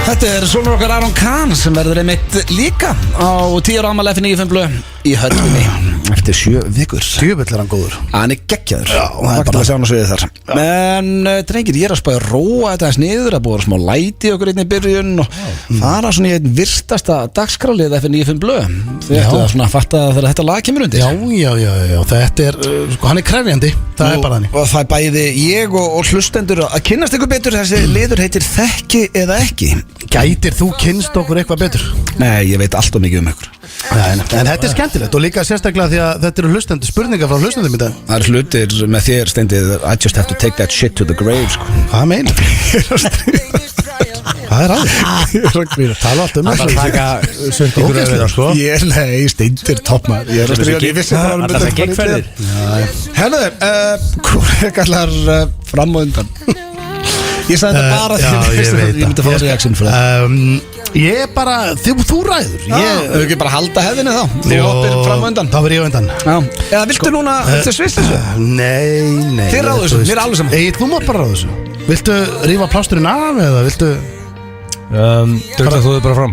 Þetta er sonur okkar Aron Kahn sem verður einmitt líka á 10 ára afmæli F95 blöð í höllinni eftir 7 vikur. Djöfull er hann góður Hann er geggjaður. Já, það er bara að sjá hann á sviðið þar. En drengir, ég er að spája að róa þetta eins niður, að búa smá læti okkur einn í byrjun og fara svona í einn virtasta dagskrálið F95 blöð. Þið ættu að svona fatta þegar þetta lag kemur undir. Já, þetta er, sko, hann er krefjandi Það er bara hann Og það er bæði ég og hlustendur að kynnast ykkur betur. Þessi liður heitir Þekki eða ekki. Gætir þú kynst okkur eitthvað betur? Nei, ég veit allt og mikið um ykkur. En þetta er skemmtilegt og líka sérstaklega því að þetta eru hlustendur spurningar frá hlustendum í dag Það er hlutir með þér Steindið I just have to take that shit to the grave sko. Hvað meinar? Hvað er aðeins? Ég er að grína. Tala allt um Það er þessu að taka sund ykkur Ógeðslega, öðru sko Ég er nei, Steindir toppmar Ég er að stríða Ég vissi það var Það er geggferðir Herðu, hvor kallar fram og undan Ég sagði þetta bara Já, því ég veit Ég myndi að fá reaction fyrir það Ég er bara, þú ræður Ég vil ekki bara halda hefðinni þá Þú Jó, hoppir fram og undan Þá verð ég á undan Já. Eða viltu núna Viltu svist þessu? Nei Þið ráðu þessu, mér er alveg saman. Þú mátt bara ráðu þessu Viltu rífa plásturinn af eða viltu Drögla þú þið bara fram.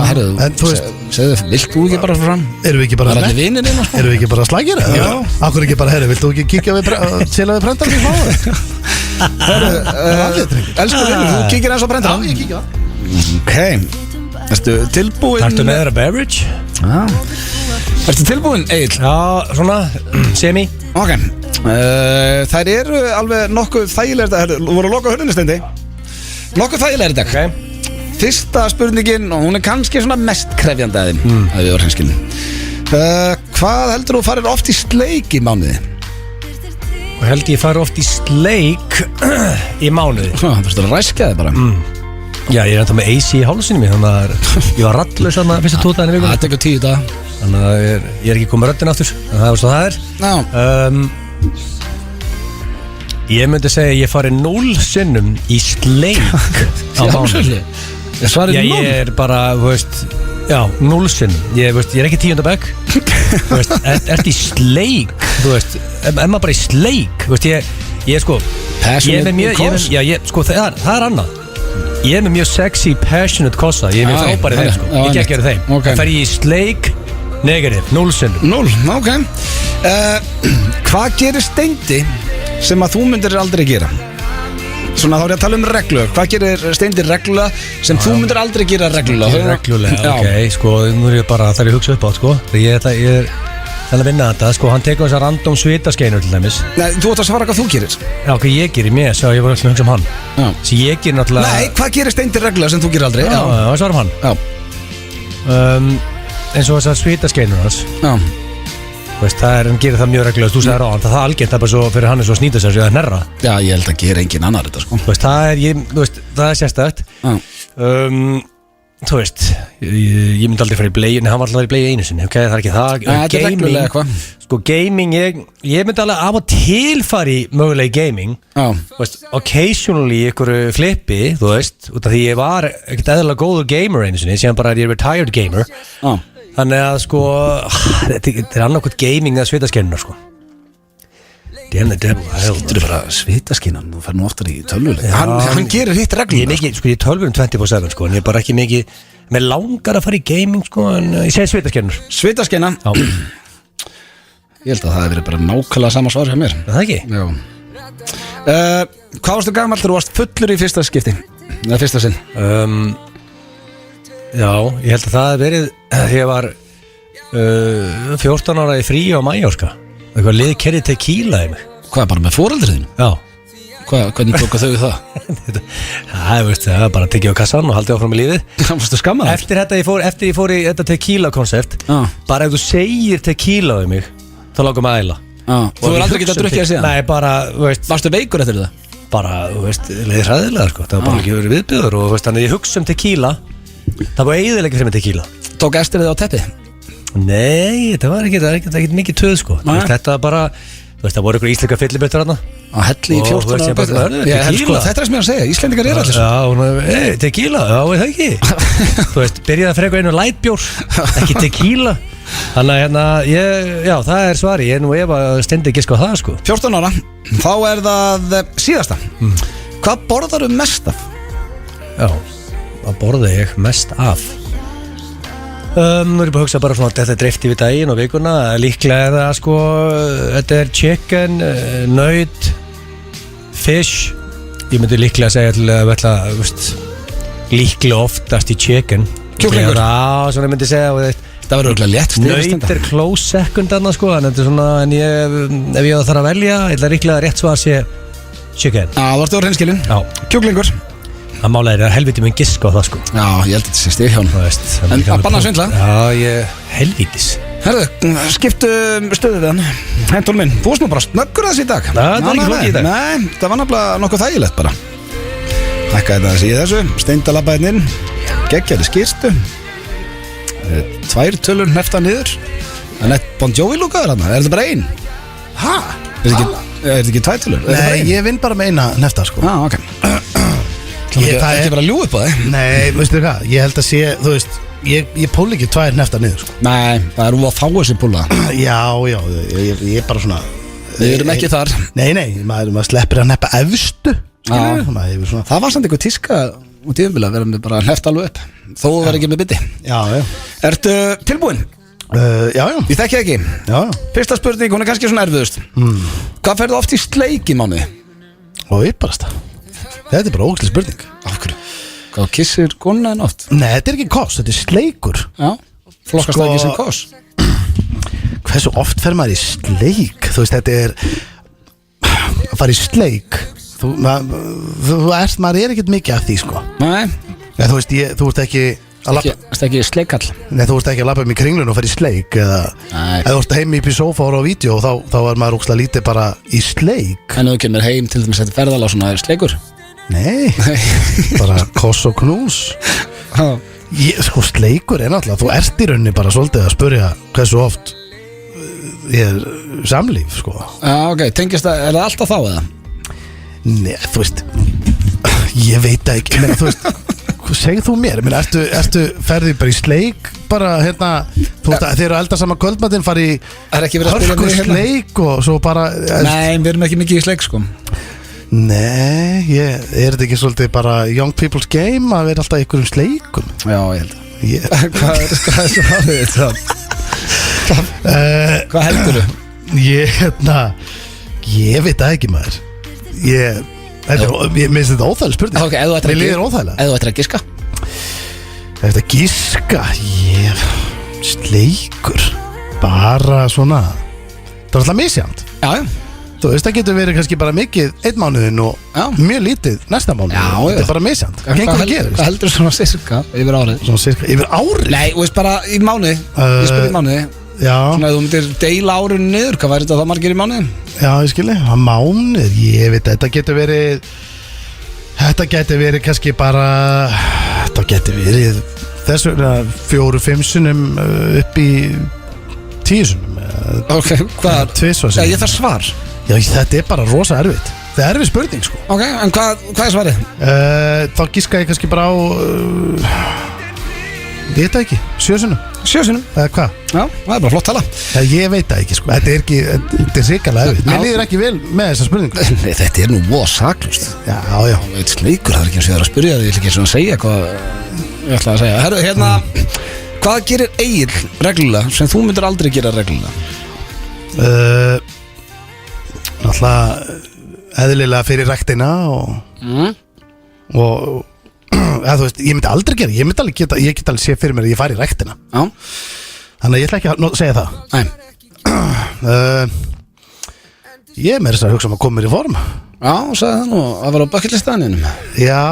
Herru, En þú veist, segðu, vilt þú ekki bara fram? erum við ekki bara Það er allir vinir inn Erum við ekki bara slækir? Já. Akkur ekki bara, herru, vilt þú ekki kíkja við Sela við prendar í smáðu? Elsku vinur, þú kíkir eins og brenda. Já, ég kíkja. Ok, ertu tilbúin? Taktu með þér að beverage? Já. Ertu tilbúin, Egil? Já, svona, semi. Ok, þær eru alveg nokkuð þægilegir. Þú voru að loka hurðinni steindi. Nokkuð þægilegir í dag. Ok. Fyrsta spurningin, og hún er kannski svona mest krefjandi að þeim, að við varum hinskilin. Hvað heldur þú farir oft í sleik í mánuði? Og held ég fari oft í sleik í mánuði. Þú veist að ræskja þig bara. Já, ég er enda með AC í hálsinu mér, þannig að ég var rallus þarna fyrstu 2 daginn í vikunni. Það tekur 10 daga. Þannig að ég er ekki komið röddinn aftur, en það var svo það er. Já. Ég myndi segja að ég fari 0 sinnum í sleik á mánuði. Ég svarið Já, 0. ég er bara, þú veist, já, 0 sinnum. Ég er ekki 10. bekk. Þú veist, ertu í sleik, þú veist, maður bara í sleik, þú veist, ég er sko, ég er með mjög, sko, það er annað. Ég er með mjög sexy, passionate kossa. Ég er mjög frábærið þeim, sko. Ég ekki þeim. Það fer ég í sleik, negativ, 0 sinnum. 0, ok. Hvað gerir Steindi sem að þú myndir aldrei gera? Svona þá er ég að tala um reglulega. Hvað gerir Steindi reglulega sem þú myndir aldrei gera reglulega? Reglulega, ok, sko, nú er ég bara, það er ég hugsa upp á, sko. Ég er að vinna þetta, sko, hann tekur þessar random svitaskeinu til dæmis. Nei, þú ætti að svara hvað þú gerir. Já, ok, ég gerir mér, sjá, ég var alltaf að hugsa hann. Já. Svo ég gerir náttúrulega... Nei, hvað gerir Steindi reglulega sem þú gerir aldrei? Já, það svarar hann. Já. Eins og þessar svitaskeinur hans. Já. Veist, hann gerir það mjög reglulega, þú sagði ráðan, það er algjört, það er bara svo fyrir hann er svo að snýta sér að hnerra. Já, ég held að gera engin annar þetta, sko. Veist, það er sérstætt. Þú veist, ég myndi aldrei fara í bleið, en hann var alltaf að fara í bleið einu sinni, ok, það er ekki það. Þetta er reglulega eitthvað. Sko, gaming, ég myndi alveg af og til fara í mögulega í gaming. Já. Veist, occasionally í ykkur flippi, þú veist, út af því ég var ekkert eðlilega góður gamer einu sinni, síðan bara er ég retired gamer. Já. Þannig að sko, þetta er annarkvæmt gaming að svitaskennunar, sko. Damn the devil. Þú eru bara svitaskinnan, þú fer nú oftar í tölvuleik. Hann gerir hitt reglulega. Ég er tölvurum 24/7, sko, en ég er bara ekki mikið, mér langar að fara í gaming, sko, en ég segi svitaskennunar. Svitaskinnan? Já. Ég held að það hefur verið bara nákvæmlega sama svar hjá mér. Það ekki? Já. Hvað varstu gamall þegar þú varst fullur í fyrsta skipti? Eða fyrsta sinn? Já, ég held að það hef verið þegar ég var 14 ára í frí á Mallorca. Eitthvað liði kerið tequila í mig. Hvað, bara með foreldriðinu? Já. Hvernig tóka þau það? Það var bara að tekja á kassan og haldið áfram í lífið. Það varstu skammaður? Eftir ég fór í þetta tequila-koncept, bara ef þú segir tequila í mig, þá langar maður að æla. Þú er aldrei getað að drukja það síðan? Nei, bara, þú veist. Varstu veikur eftir það? Bara, þú veist, leiðir hræðilega, sko. Það var bara ekki verið viðbjöður og, þú veist, þannig ég hugsa tequila. Það var eiginlega fyrir mig tequila. Tók Ester þið á teppi? Nei, þetta var ekki mikið töð, sko. Þetta var bara, þú veist, það voru ykkur íslenska fylliböttur þarna. Á helli í 14 ára böttur. Þetta er sem ég að segja, Íslendingar er allir svo. Já, tequila, já, það ekki. Þú veist, byrjaði að freka einu lightbjór, ekki tequila. Þannig að hérna, já, það er svari. Ég nú að Steindi giska á það, sko. 14 ára, þá er það síðasta. Hvað borðar þú mest af? Já, hvað borða ég mest af? Nú er ég bara að hugsa bara svona að þetta er dreift yfir daginn og vikuna. Líklega er það, sko, þetta er chicken, naut, fish. Ég myndi líklega segja til að verða, líklega oftast í chicken. Kjúklingur? Já, svona myndi segja, og það verður örugglega létt naut er close second annað, sko, en þetta er svona, en ef ég þarf að velja, ég ætla líklega rétt svar sé chicken. Já, þú ert á hreinskilin. Já. Kjúklingur. Það málega er helviti minn gisk á það, sko. Já, ég held að þetta sé stig hjá hann. En að banna svindla? Já, helvítis. Herðu, skiptu stöðu við hann. Hentul minn, þú varst nú bara snöggur þessi í dag. Það var ekki flókið í dag. Nei, það var nefnilega nokkuð þægilegt bara. Hækkaði þetta þessi í þessu, steindalabbaðinn inn, geggjaði skýrstu, 2 tölur hnefta niður. En Bon Jovi lúkaður hann, er þetta bara 1? Hæ? Er þetta ekki 2 tölur? Nei, ég vinn bara með eina hnefta, sko. Já, ok. Það er ekki bara að ljú upp á þig. Nei, veistu hvað, ég held að sé, þú veist, ég pól ekki 2 hnefta niður, sko. Nei, það er að fá þessi púla. Já, ég er bara svona. Við erum ekki þar. Nei, maður sleppir að neppa efstu. Það var samt eitthvað tíska og tíðumbil að vera með bara hleft alveg upp þó þú verður ekki með bytti. Já. Ertu tilbúin? Já. Ég þekki ekki. Já. Fyrsta spurning, hún er kannski svona erfiðust. Hvað ferðu oft í sleik í mánuði? Og ypparast þetta er bara ógeðsleg spurning. Af hverju? Hvað kissir konuna en oft? Nei, þetta er ekki koss, þetta er sleikur. Já, flokkast það ekki sem koss. Hversu oft fer maður í sleik? Þú veist, þetta er að fara í sleik. Maður er ekkert mikið af því, sko. Nei. Þú veist, þú ert ekki að lappa. Það er ekki sleikall. Nei, þú ert ekki að lappa um í kringlun og fara í sleik. Eða þú ert heim upp í sófa og á vídeo og þá er maður ógeðslega lítið bara í sleik. En þú kemur heim til þess að þetta ferðalag svona er sleikur? Nei, bara koss og knús. Sko, sleikur er náttúrulega, þú ert í rauninni bara svolítið að spurja hversu oft ég er samlíf, sko. Já, ok, tengist það, er það alltaf þá eða? Nei, þú veist, ég veit það ekki, menn, þú veist, segð þú mér, menn, ertu ferðið bara í sleik, bara, hérna, þú veist, þeir eru elda saman kvöldmatinn, fara í hörku sleik og svo bara... Nei, við erum ekki mikið í sleik, sko. Nei, er þetta ekki svolítið bara young people's game að vera alltaf ykkur sleikum? Já, ég held að. Hvað er svarið þetta? Hvað heldur þú? Ég veit það ekki, maður. Ég minnst þetta óþægileg spurning. Ok, mér líður óþægilega. Eða þú ættir að giska? Eftir að giska, sleikur, bara svona. Það er alltaf misjæmt. Já. Þú veist, það getur verið kannski bara mikið einn mánuðin og mjög lítið næsta mánuð. Þetta er bara misjæmt. Hvað heldur svona sirka yfir árið? Svona sirka yfir árið? Nei, þú veist bara í mánuði. Ég spyrir í mánuði. Já. Svona ef þú myndir deila árinu niður, hvað væri þetta þá margir í mánuði? Já, ég skilji, að mánuð, ég veit, þetta getur verið kannski bara, þetta getur verið þessu 4-5 sinnum upp í 10 sinnum. Ok, hvað? 2 sinnum. Ég þarf svar. Já, þetta er bara rosa erfitt. Það er erfið spurning, sko. Ok, en hvað er svarið? Þá gíska ég kannski bara á ég veit það ekki, 7 sinnum. 7 sinnum? Eða hvað? Já, það er bara flott tala. Ég veit það ekki, sko. Þetta er ríkalega erfitt. Mér líður ekki vel með þessa spurningu. Nei, þetta er nú voða saklust. Já. Það veit sleikur, það er ekki eins og ég er að spyrja þig. Ég ætla ekki eins og að segja hvað ég ætla að segja. Herru, hérna, hvað gerir Egill reglulega sem þú myndir aldrei gera reglulega? Náttúrulega eðlilega fyrir ræktina og eða þú veist, ég myndi aldrei gera ég get alveg sé fyrir mér að ég fari í ræktina. Já. Þannig að ég ætla ekki að segja það. Nei. Ég er meira þess að hugsa að koma mér í form. Já, sagði það nú, að vera á bucketlistaðinum. Já.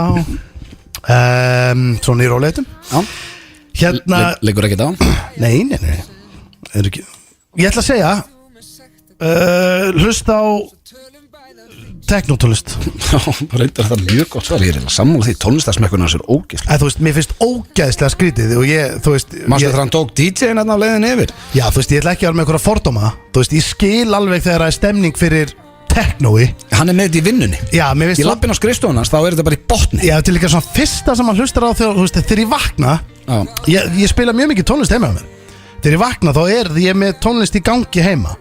Svona í róleitum. Já. Hérna Liggur ekki á? Nei. Ég ætla að segja hlusta á teknótónlist. Já, reyndar það mjög gott svar. Ég er sammála því, tónlistarsmekkurinn hans er ógeðslega. Þú veist, mér finnst ógeðslega skrítið og þú veist Manstu þegar hann tók DJ-in hérna á leiðin yfir? Já, þú veist, ég ætla ekki að vera með einhverja fordóma. Þú veist, ég skil alveg þegar það er stemning fyrir teknói. Hann er með þetta í vinnunni. Já, mér finnst Í lappin á skrifstofun hans, þá er þetta bara í botni. Já, til líka svona fyrsta sem hann hlustar á þegar ég vakna. Ég spila mjög mikið tónlist heima á mér. Þegar ég vakna þá er ég með tónlist í gangi heima.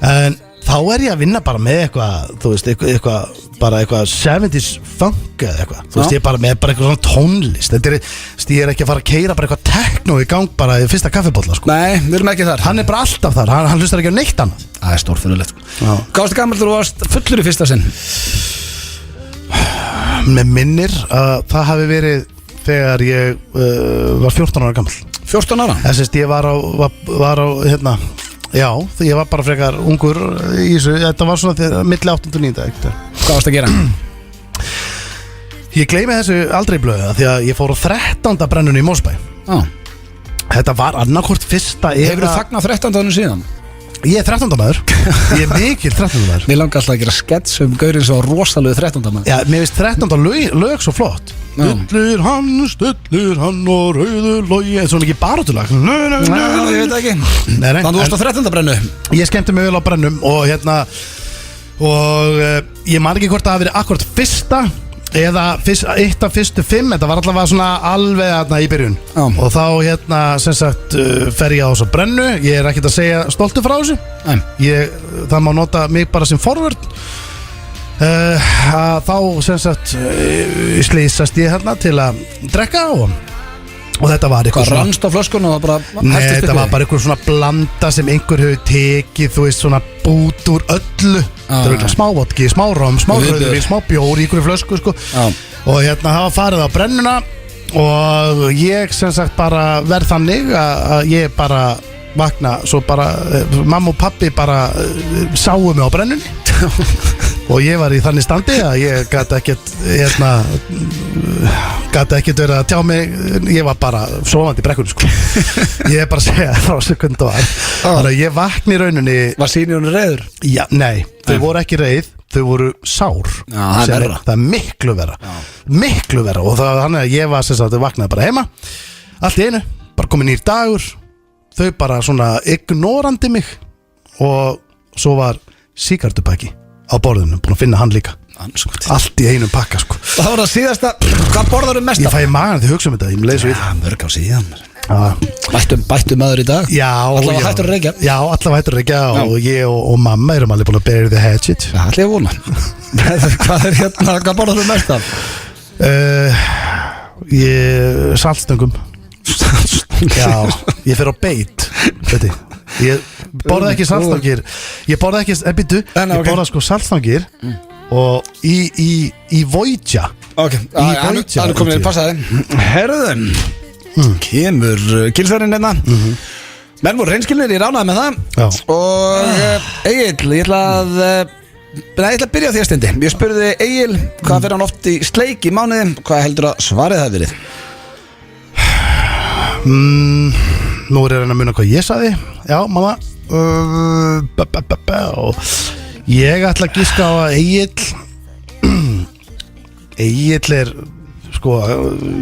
En þá er ég að vinna bara með eitthvað, þú veist, eitthvað 70s funk eða eitthvað. Þú veist, ég er bara með eitthvað svona tónlist. Ég er ekki að fara að keyra bara eitthvað techno í gang bara í fyrsta kaffibolla, sko. Nei, við erum ekki þar. Hann er bara alltaf þar, hann hlustar ekki á neitt annað. Það er stórfyrirlegt, sko. Hvað varstu gamall þegar þú varst fullur í fyrsta sinn? Með minnir að það hafi verið þegar ég var 14 ára gamall. 14 ára? Þess að ég var á hérna. Já, því ég var bara frekar ungur í þessu. Þetta var svona þegar milli 8. og 9. Hvað varst að gera? Ég gleymi þessu aldrei blöða því að ég fór á 13. brennunni í Mósbæ. Þetta var annarkvort fyrsta. Hefur þú fagnað 13. síðan? Ég er 13. maður. Ég er mikil 13. maður. Mér langar alltaf að gera skets gaurinn svo rosalegu 13. maður. Já, mér finnst 13. lög svo flott. Stullir hann og rauður logi. Þetta er svona ekki barátulag. Nei, ég veit ekki. Þannig þú varst á 13. brennu? Ég skemmti mig vel á brennum og hérna ég man ekki hvort það hafi verið akkurat fyrsta eða eitt af fyrstu 5. Þetta var allavega svona alveg hérna í byrjun. Og þá hérna sem sagt fer ég á þessu brennu. Ég er ekkert að segja stoltur frá þessu. Það má nota mig bara sem forvörn. Þá sem sagt slýsast ég hérna til að drekka og þetta var eitthvað Hvað rannst á flöskun og bara Nei, þetta var bara eitthvað svona blanda sem einhver hefur tekið, þú veist, svona bút úr öllu. Það er eitthvað smá vodki, smá rom, smá rauðvín, smá bjór í einhverju flösku, sko. Og hérna hafa farið á brennuna og ég sem sagt bara verð þannig að ég bara vakna, svo bara mamma og pappi bara sáu mig á brennunni og ég var í þannig standi að ég gæti ekkert verið að tjá mig, ég var bara sofandi í brekkunni, sko. Ég er bara að segja frá sekundu var þannig að ég vakni í rauninni. Var sínjunni reiður? Já, nei, þau voru ekki reið, þau voru sár. Já, það er verra. Það er miklu verra og það var þannig að ég var sem sagt, þau vaknaði bara heima allt í einu, bara komið nýr dagur, þau bara svona ignorandi mig og svo var sígartupakki á borðinu, búin að finna hann líka. Allt í einum pakka, sko. Það var það síðasta, hvað borðar mest af? Ég fæ magan til að hugsa þetta, ég með leið svo við mörg á síðan Bættu maður í dag? Já, allavega hættur að reykja. Já, allavega hættur að reykja og ég og mamma erum alveg búin að bury the hatchet. Já, allir vona Hvað er hérna, hvað borðar mest af? Saltstöngum. Já, ég fer á beit, veit ég. Ég borða ekki saltstangir. Ég borða ekki, ég borða sko saltstangir og í Voidja. Ok, það er komin í passaði. Herðum kemur kilsverðin hérna. Menn voru reynskilnir, ég ránaði með það. Og Egill, ég ætla að byrja á því að Steindi. Ég spurði Egill, hvað fer hann oft í sleik í mánuði? Hvað heldur að svarið það verið? Nú er að muna hvað ég sagði. Já, mamma. Ég ætla að giska á að Egill er, sko,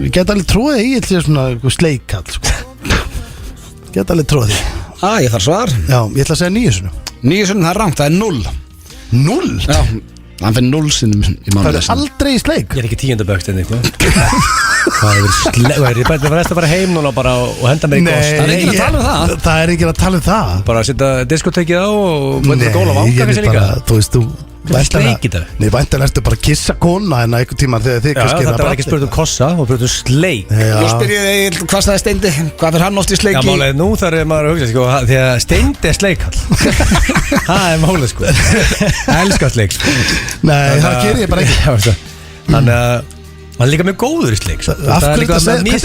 ég get alveg trúið að Egill er svona sleikall, sko. Get alveg trúið því. Ég þarf svar. Já, ég ætla að segja 9 sinnum. 9 sinnum, það er rangt, það er 0. 0? Já, hann fyrir 0 sinnum í mánuði. Það er aldrei í sleik. Ég er ekki 10. bekk en eitthvað. Ég var eftir að fara heim núna bara og henda mér í kost. Það er enginn að tala um það. Það er enginn að tala um það. Bara að setja diskotekið á og mæta góla vanga kannski líka. Þú veist, væntanlega ertu bara að kissa kona en einhvern tíma þegar þið kannski það er ekki spurt um kossa og spurt um sleik. Nú spyr ég þig, hvað staði Steindi? Hvað fyrir hann oft í sleiki? Já, málið nú þarf maður að hugsa, sko, því að Steindi er sleikall. Það er málið, sko. Elskar sleik, sko. Nei, það gerir ég bara ekki. Þannig að hann er líka mjög góður í sleik. Af hvernig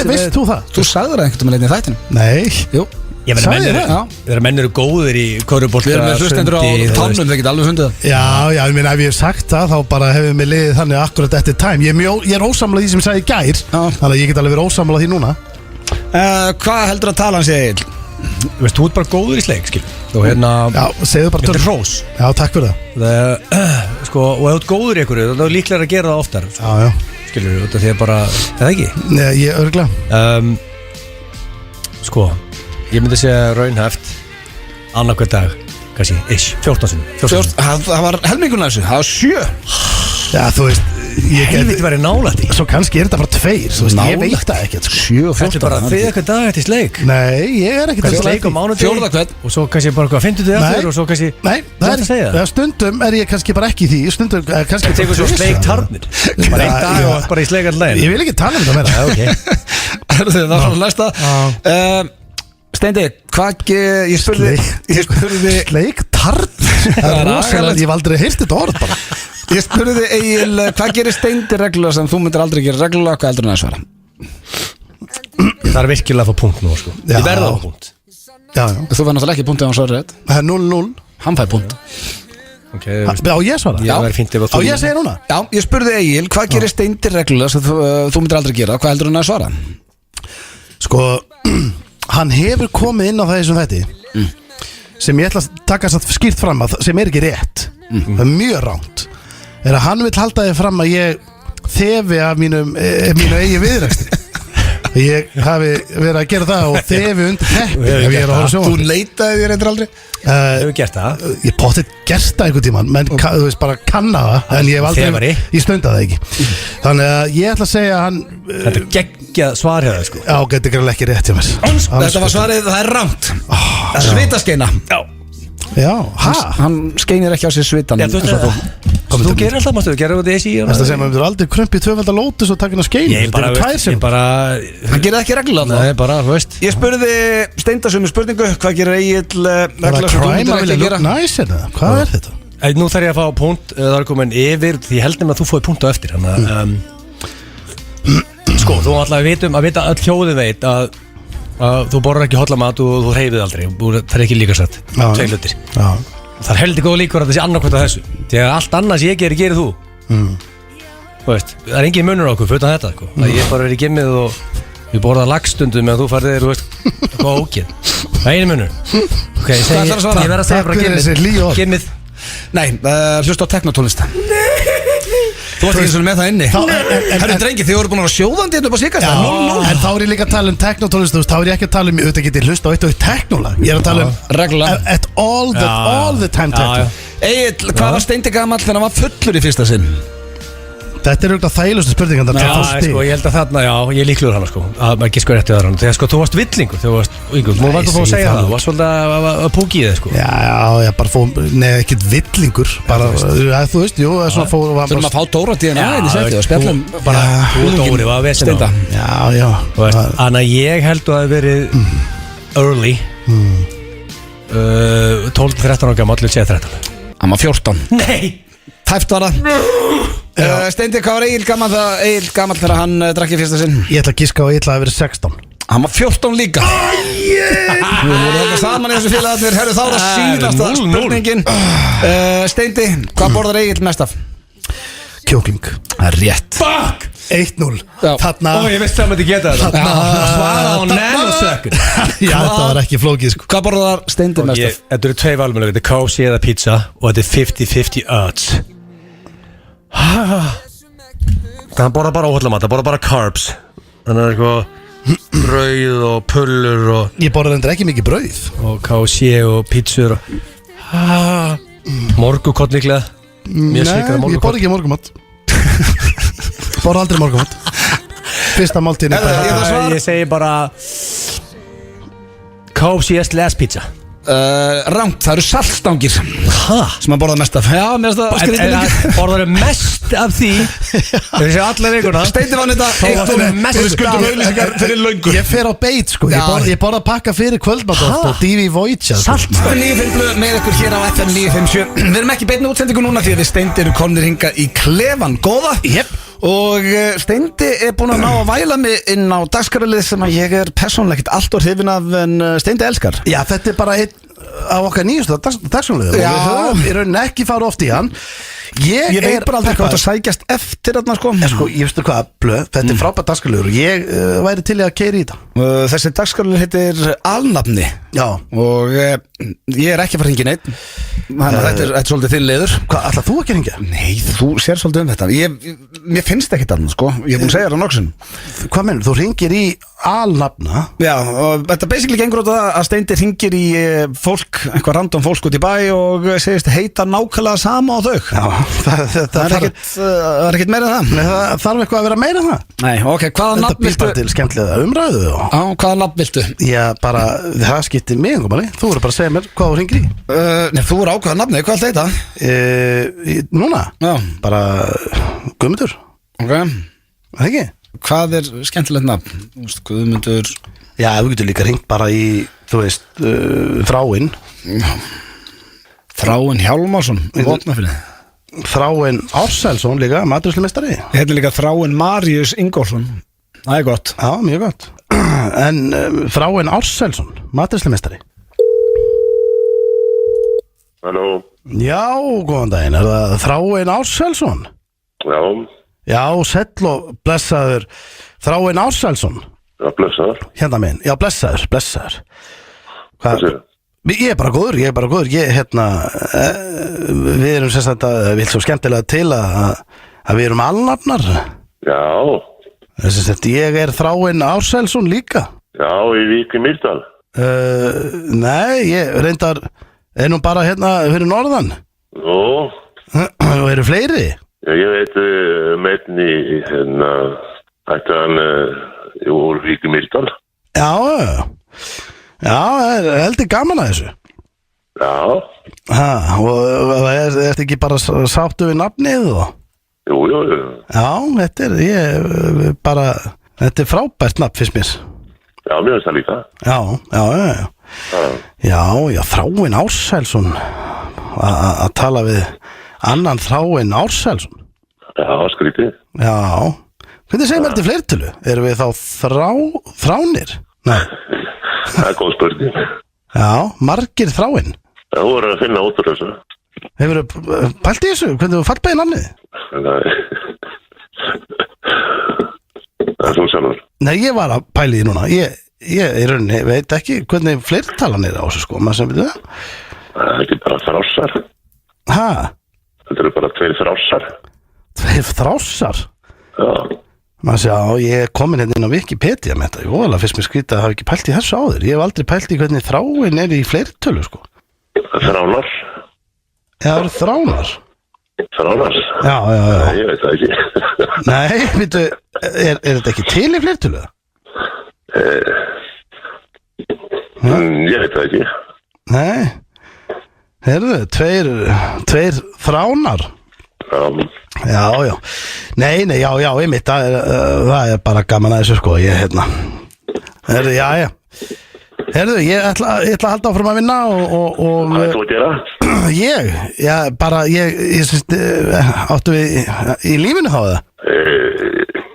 veist þú það? Þú sagður það einhvern veginn í þættinu. Nei. Jú. Þegar menn eru góðir í körfubolta. Við erum með hlustendur á tánum, þeir geta alveg fundið það. Já, ég meina ef ég hef sagt það þá bara hefur mig liðið þannig akkurat eftir time. Ég er ósamlega því sem ég sagði í gær. Þannig að ég get alveg verið ósamlega því núna. Hvað heldur að tala hann segir? Þú veist, þú ert bara góður í sleik, skil. Og hérna, já, segðu bara þetta er hrós. Já, takk fyrir það. Sko, og ef þú ert góður í einhverju, þá er líklega að gera það oftar. Já. Skilur þú, því að bara, eða ekki? Nei, ég örglega. Sko, ég myndi segja raunhæft annarkvæð dag, kannski, 14 sinni. Það var helmingun af þessu, það var 7. Já, þú veist, helviti verið nálægt í. Svo kannski er þetta bara 2, þú veist, ég veit það ekkert, sko. 7 og 14. Þetta er bara 3 dag eftir sleik. Nei, ég er ekkert að sleik á mánuði. 4. hvern. Og svo kannski bara hvað 50 dag eftir og svo kannski. Nei, það er stundum er ég kannski bara ekki í því. Stundum kannski tekur svo sleik tarnir. Bara 1 dag og bara í sleik allan daginn. Ég vil ekki tala um þetta meira. Það er svona næsta. Steindi, hvað ég spurði sleik tarnir. Það er rosalega, ég hef aldrei heyrt þetta orð bara. Ég spurði Egil, hvað gerir Steindi reglulega sem þú myndir aldrei gera reglulega, hvað heldur hann að svara? Það er virkilega að fá punkt nú, sko. Ég verða á punkt. Já. Þú var náttúrulega ekki punktið á hann svarið rétt. Það er 0-0. Hann fær punkt. Á ég svara? Já. Á ég segja núna? Já, ég spurði Egil, hvað gerir Steindi reglulega sem þú myndir aldrei gera, hvað heldur hann að svara? Sko, hann hefur komið inn á það sem þetta sem ég ætla að taka skýrt fram að sem er ekki rétt. Það er mjög ránt. Er að hann vil halda þig fram að ég þefi af mínu eigi viðrækstri. Ég hafi verið að gera það og þefi undir teppi ef ég er að horfa sjónvarp. Þú leitaði þér eitthvað aldrei? Hefur gert það? Ég potið gert það einhvern tímann, menn þú veist bara kanna það, en ég hef aldrei, ég stunda það ekki. Þannig að ég ætla að segja að hann þetta er geggjað svar hjá það, sko. Já, þetta er ekki rétt hjá mér. Þetta var svarið, það er rámt. Svitaskeina. Já, hann skeinir ekki á sér svitan. Þú gerir alltaf, mástu, þú gerir þetta í Það sem við aldrei krumpið tvöfaldar Lótus og takin að skein Ég bara, hann gerir það ekki reglulega Nei, bara, þú veist Ég spurði Steindasömu spurningu, hvað gerir Egill reglulega sem þú myndir ekki að gera? Næs, hvað er þetta? Nú þarf ég að fá punkt, það er komin yfir því ég held nefnilega að þú fóði punkt á eftir Þannig að Sko, þú ætlaði að vita öll hljóðin veit að þú borðar ekki hollamat og þú hreyfið aldrei Það er ekki líka satt, tvei hlutir Það er heldur góð líkur að það sé annarkvæmt af þessu Því að allt annars ég gerir þú Þú veist, það er engin munur á okkur fyrir þetta sko. Ég bara verið í gimmið og ég borða lagstundum meðan þú farið þér, þú veist, eitthvað ógeð Það er einu munur Ok, ég verð að segja bara gimmið Nei, hlusta á teknotónlist Þú varst ekki svona með það inni Herru drengi, þið voru búin að vera sjóðandi upp á síkast En þá er ég líka að tala um teknotónlist Þá er ég ekki að tala um, auðvitað getið hlusta á eitt og eitt teknólag Ég er að tala um reglulega At all the time teknó Egill, hvað var Steindi gamall þegar hann var fullur í fyrsta sinn? Þetta er auðvitað þægilegustu spurningan sko, ég held að þarna, ég líkluður hana sko að maður ekki sko rétti að hann þegar sko, þú varst villingur þegar þú varst yngur, þú varst að fá að segja það þú varst svolítið að púki í þig sko Já, bara fó, ekkert villingur bara, þú veist, jú Þurfum að fá Dóra DNA inn í setið og spjallum bara, þú Dóri var að vesina Já Þannig að ég held að það hef verið early 12-13 ára gammal, ég segja 13 Hann var 14 Nei Tæft var það Steindi, hvað var Egill gamall þegar hann drakk í fyrsta sinn? Ég ætla að giska á að ég ætla að vera 16 Hann var 14 líka Við vorum þetta saman í þessu félagarnir Herru þá það síðasta spurningin Steindi, hvað borðar Egill mest af? Kjókling Það er rétt Fuck 1-0 Þarna ég veist að maður geta þetta Svara á nanosecond Já, þetta var ekki flókið sko Hvað borðar Steindi mest af? Þetta eru tvei valmöguleikar, þetta er KFC eða pizza og þetta er 50-50 odds Það borða bara óhallamat, það borða bara carbs Þannig að eitthvað brauð og pullur og Ég borða reyndar ekki mikið brauð og KFC og pizzur og morgukott líklega Nei, ég borða ekki morgumat Borða aldrei morgumat Fyrsta máltíðin Ég segi bara KFC / pizza Rangt, það eru saltstangir sem að borða mest af Já, mér finnst það skrítið líka Borðar mest af því Þegar ég sé allar vikuna Steindi vann þetta fyrir löngu Ég fer á beit sko Ég borða pakka fyrir kvöldmat og Divi Vojtja Salt 957 með ykkur hér á FM 957 Við erum ekki beinni útsendingu núna því að við Steindi eru komnir hingað í klefan Góða Og Steindi er búin að ná að væla mig inn á dagskrárlið sem að ég er persónulega ekkert allt og hrifin af en Steindi elskar Já, þetta er bara einn af okkar nýjustu dagskrárlið Já. Við höfum í rauninni ekki fara oft í hann Ég veit bara aldrei hvað það sækjast eftir þarna sko Ég veistu hvað, blöð, þetta er frábært dagskrárliður og ég væri til að keyra í þetta Þessi dagskrárlið heitir Alnafni Já Og ég er ekki að fara hringin einn Þannig að þetta er svolítið þinn leiður Hvað, ætlar þú ekki að hringja? Nei, þú sér svolítið um þetta Mér finnst ekkert annað sko Ég er búin að segja það nokksun Hvað mennur, þú hringir í alnafna Já, og þetta basically gengur út að Steindi hringir í fólk Eitthvað random fólk út í bæ Og segist heita nákvæmlega sama á þau Já, það er ekkert meira en það Það þarf eitthvað að vera meira en það Nei, ok, hvaða nafn Þetta býr bara viltu? til skemmtilega umræðu Já, hvaða nafn viltu? Já, bara, það skiptir mig einhver máli Þú voru bara að segja mér hvað þú hringir í Nei, þú er ákveða nafni, hvað er þetta? Núna? Já, Bara Guðmundur, ok það ekki? Hvað er skemmtilegt nafn? Þú veist, Guðmundur Já, þú getur líka hringt bara í, þú veist, Þráinn Þráinn Hjálmarsson Votnafili Þráinn Ársælsson líka, maturslumeistari Ég heiti líka Þráinn Marius Ingólfsson Það er gott Já, mjög gott En Þráinn Ársælsson, maturslumeistari Halló. Já, góðan daginn, er það Þráinn Ársælsson? Já, Já, sæll og blessaður Þráinn Ársælsson já, blessaður. Hérna minn, já, blessaður Hvað séu? Ég er bara góður Ég, við erum sem sagt að við erum svo skemmtilega til að við erum alnafnar Já, Þess að ég er Þráinn Ársælsson líka já, í Vík í Mýrdal. Nei, ég reyndar er nú bara hérna fyrir norðan Nú, og eru fleiri já, ég veit meitn í hérna, ætti hann úr Vík í Mýrdal. Já, það er heldur gaman að þessu Já. Og þetta ekki bara sáttu við nafnið og? Jú. Já, þetta er frábært nafn fyrst mér. Já, mér finnst það líka. Já, Þráinn Ársælsson að tala við annan Þráinn Ársælsson. Já, skrítið. Já, hvernig segir maður þetta í fleirtölu? Erum við þá þránir? Nei. Það er góð spurning. Já, margir Þráinn. Það voru að finna út úr þessu. Hefurðu pælt í þessu? Hvernig þú fallbæði nafnið? Nei. Það er svo sjálfur. Nei, ég var að pæli því núna. Ég í rauninni veit ekki hvernig fleirtalan er á þessu sko. Maður sem veitu það? Það er ekki bara þrásar. Hæ? Þetta eru bara 2 þrásar. 2 þrásar? Já. Maður sé að ég er komin hérna inn á Wikipedia með þetta. Ég voðalega fyrst mér skrítið að hafa ekki pælt í þessu áður. Ég hef aldrei pælt í hvernig Þráinn er í fleirtölu sko. Þránar. Já, það eru þránar. Þránar? Já. Ég veit það ekki. Nei, veitu, er þetta ekki til í fleirtölu? Ég veit það ekki. Nei. Heyrðu, 2 þránar. Já. Nei, já, einmitt, það er bara gaman að þessu sko, Heyrðu, já. Heyrðu, ég ætla að halda áfram að vinna og Hvað er þú að gera? Ég syns, áttu við í lífinu þá það?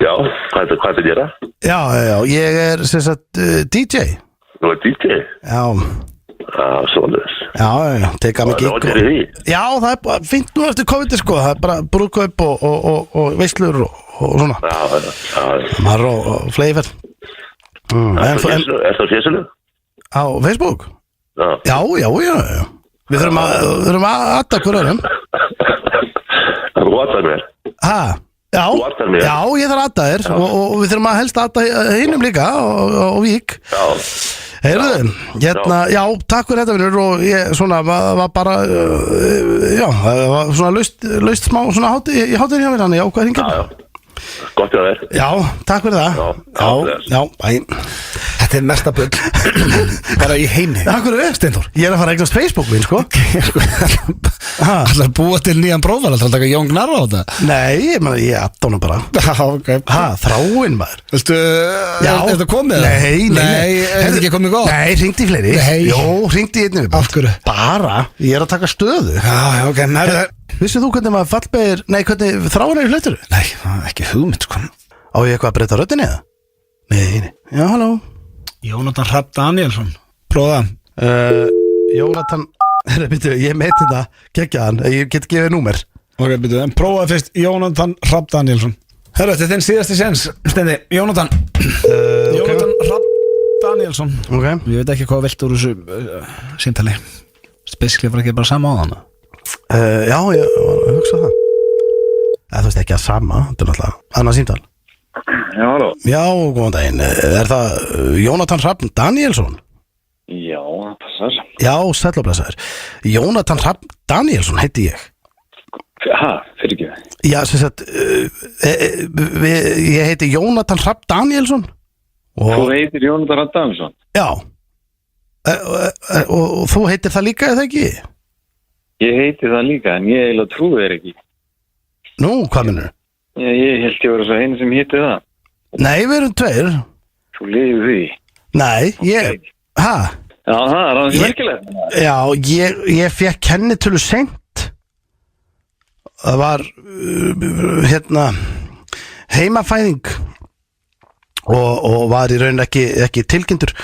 Já, hvað er að gera? Já, ég er sem sagt DJ. Þú er DJ? Já. Svoleiðis. Já, teka mig gig. Það er því? Já, það er bara fínt nú eftir COVID sko, það er bara brúðkaup og veislur og svona. Já. Marr og fleifir. Er það fésulu? Á Facebook? Já. Já. Við þurfum að adda hver öðrum. Þú aðtar mér? Hæ? Já, Þú aðtar mér? Já, ég þarf að adda þér og við þurfum að helst adda hinum líka og Vík. Já. Heyrðu, já, takk fyrir þetta vinnur og ég svona var bara, það var svona laust smá svona í hátinn hjá mér, þannig hvað hringja? Já, gott hjá þér. Já, takk fyrir það. Já, bæ. Þetta er mesta bull bara í heimi. Takk fyrir það, Steinþór. Ég er að fara að eignast Facebook minn, sko. Það er búið til nýjan prófál, það er að taka Jón Gnarr á þetta. Nei, ég adda hana bara. Ok. Þráinn maður. Viltu, er þetta komið? Nei. Er þetta ekki komið góð? Nei, hringdi í fleiri. Jó, hringdi í einnig. Af hverju? Bara, ég er að taka stöðu. Já, ok, Vissið þú hvernig maður fallbeir, hvernig Þráinn er í hlautur? Nei, ekki hugmynd, sko. Á ég eitthvað að breyta röddinni eða? Nei. Já, halló. Jónatan Hrafn Danielsson. Prófa. Jónatan, ég meiti þetta, geggjaðan, ég get gefið númer. Ok, byrju, en prófaði fyrst Jónatan Hrafn Danielsson. Herra, þetta er þinn síðasti sens, Steindi. Jónatan Hrafn Danielsson. Ok. Ég veit ekki hvað vilt úr þessu símtali. Basically var ekki bara sama á hana. Já, ég hugsa það. Þú veist ekki að sama, þetta er náttúrulega annað símtal. Já, halló. Já, góðan daginn. Er það Jónatan Hrafn Danielsson? Já, það passar. Já, sæll og blessaður. Jónatan Hrafn Danielsson heiti ég. Fyrir ekki. Já, sem sagt, ég heiti Jónatan Hrafn Danielsson. Þú heitir Jónatan Hrafn Danielsson? Já. Og þú heitir það líka, eða ekki? Ég heiti það líka, en ég eiginlega trúi þér ekki. Nú, hvað minnur? Ég held ég vera svo einu sem hitti það. Nei, við erum 2. Þú lifir því. Nei, ég... Hæ? Já, það er alveg merkilegt. Já, ég fekk kennitölu seint. Það var heimafæðing og var í raun ekki tilkynntur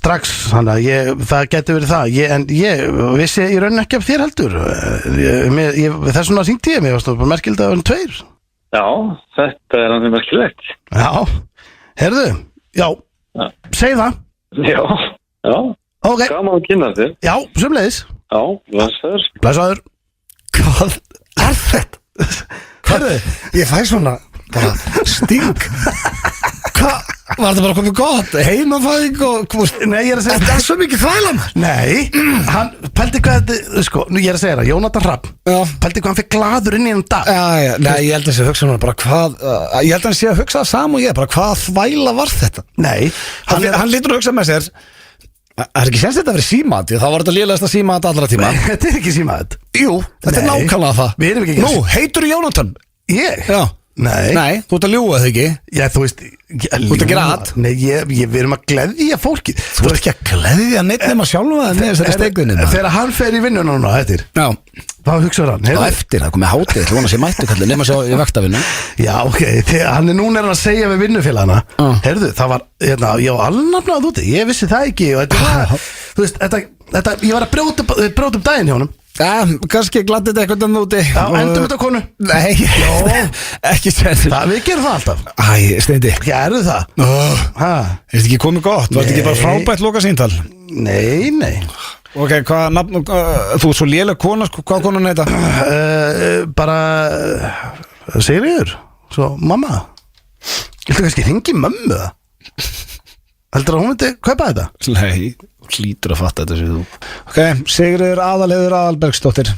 strax, þannig að það geti verið það, en ég vissi í raun ekki af þér heldur. Þess vegna hringdi ég, mér varst bara merkilegt að vera 2. Já, þetta er alveg merkilegt. Já, heyrðu, já, segi það. Já. Ok. Gaman að kynna þér. Já, sömuleiðis. Já, blessaður. Blessaður. Hvað er þetta? Hörðu, ég fæ svona bara sting. Hvað? Var þetta bara komið gott? Heimafæðing og... Nei, ég er að segja... Þetta er svo mikið þvælan. Nei, hann pældi hvað þetta... Sko, nú ég er að segja það, Jónatan Hrafn. Já. Pældi hvað hann fikk glaður inn í hann dag. Já, nei, ég held að sé að hugsa bara hvað... Ég held að hann sé að hugsa það saman og ég, bara hvað þvæla var þetta? Nei. Hann lítur að hugsa með sér... Það er ekki sens þetta að vera símat, þá var þetta lélegasta símat allra tíma. Þetta er ekki símat. Jú, þetta er Nei. nákvæmlega það. Við erum ekki Nú, heitur Jónatan? Ég? Já. Nei, þú ert að ljúga þau ekki. Já, þú veist Þú ert að gera at. Nei, við erum að gleðja fólki. Þú ert ekki að gleðja neitt nema sjálfa það með þessari steikvinni. Þegar hann fer í vinnuna núna eftir, Já. þá hugsaður hann, Og eftir, það komið hátið, þú vona að sé mættu kallið, nema að sjá í vaktavinnu. Já, ok, hann er núna að segja við vinnufélagana. Heyrðu, það var, ég var alnafnað úti, ég vissi það ekki og þetta var, þú veist, þetta, ég var að brjóta upp daginn hjá honum. Já, kannski gladdið þetta eitthvað úti. Já, endum þetta konu. Nei, ekki sér. Við gerum það alltaf. Æ, Steindi. Gerðu það. Er þetta ekki komið gott? Var þetta ekki bara frábært loka síntal? Nei. Ok, hvað nafn, þú er svo léleg kona, hvað konan er þetta? Bara Sigríður, svo mamma. Viltu kannski hringi mömmu það? Heldur að hún myndi kaupa þetta? Nei, hlýtur að fatta þetta sér þú. Ok, Sigríður Aðalheiður Aðalbergsdóttir.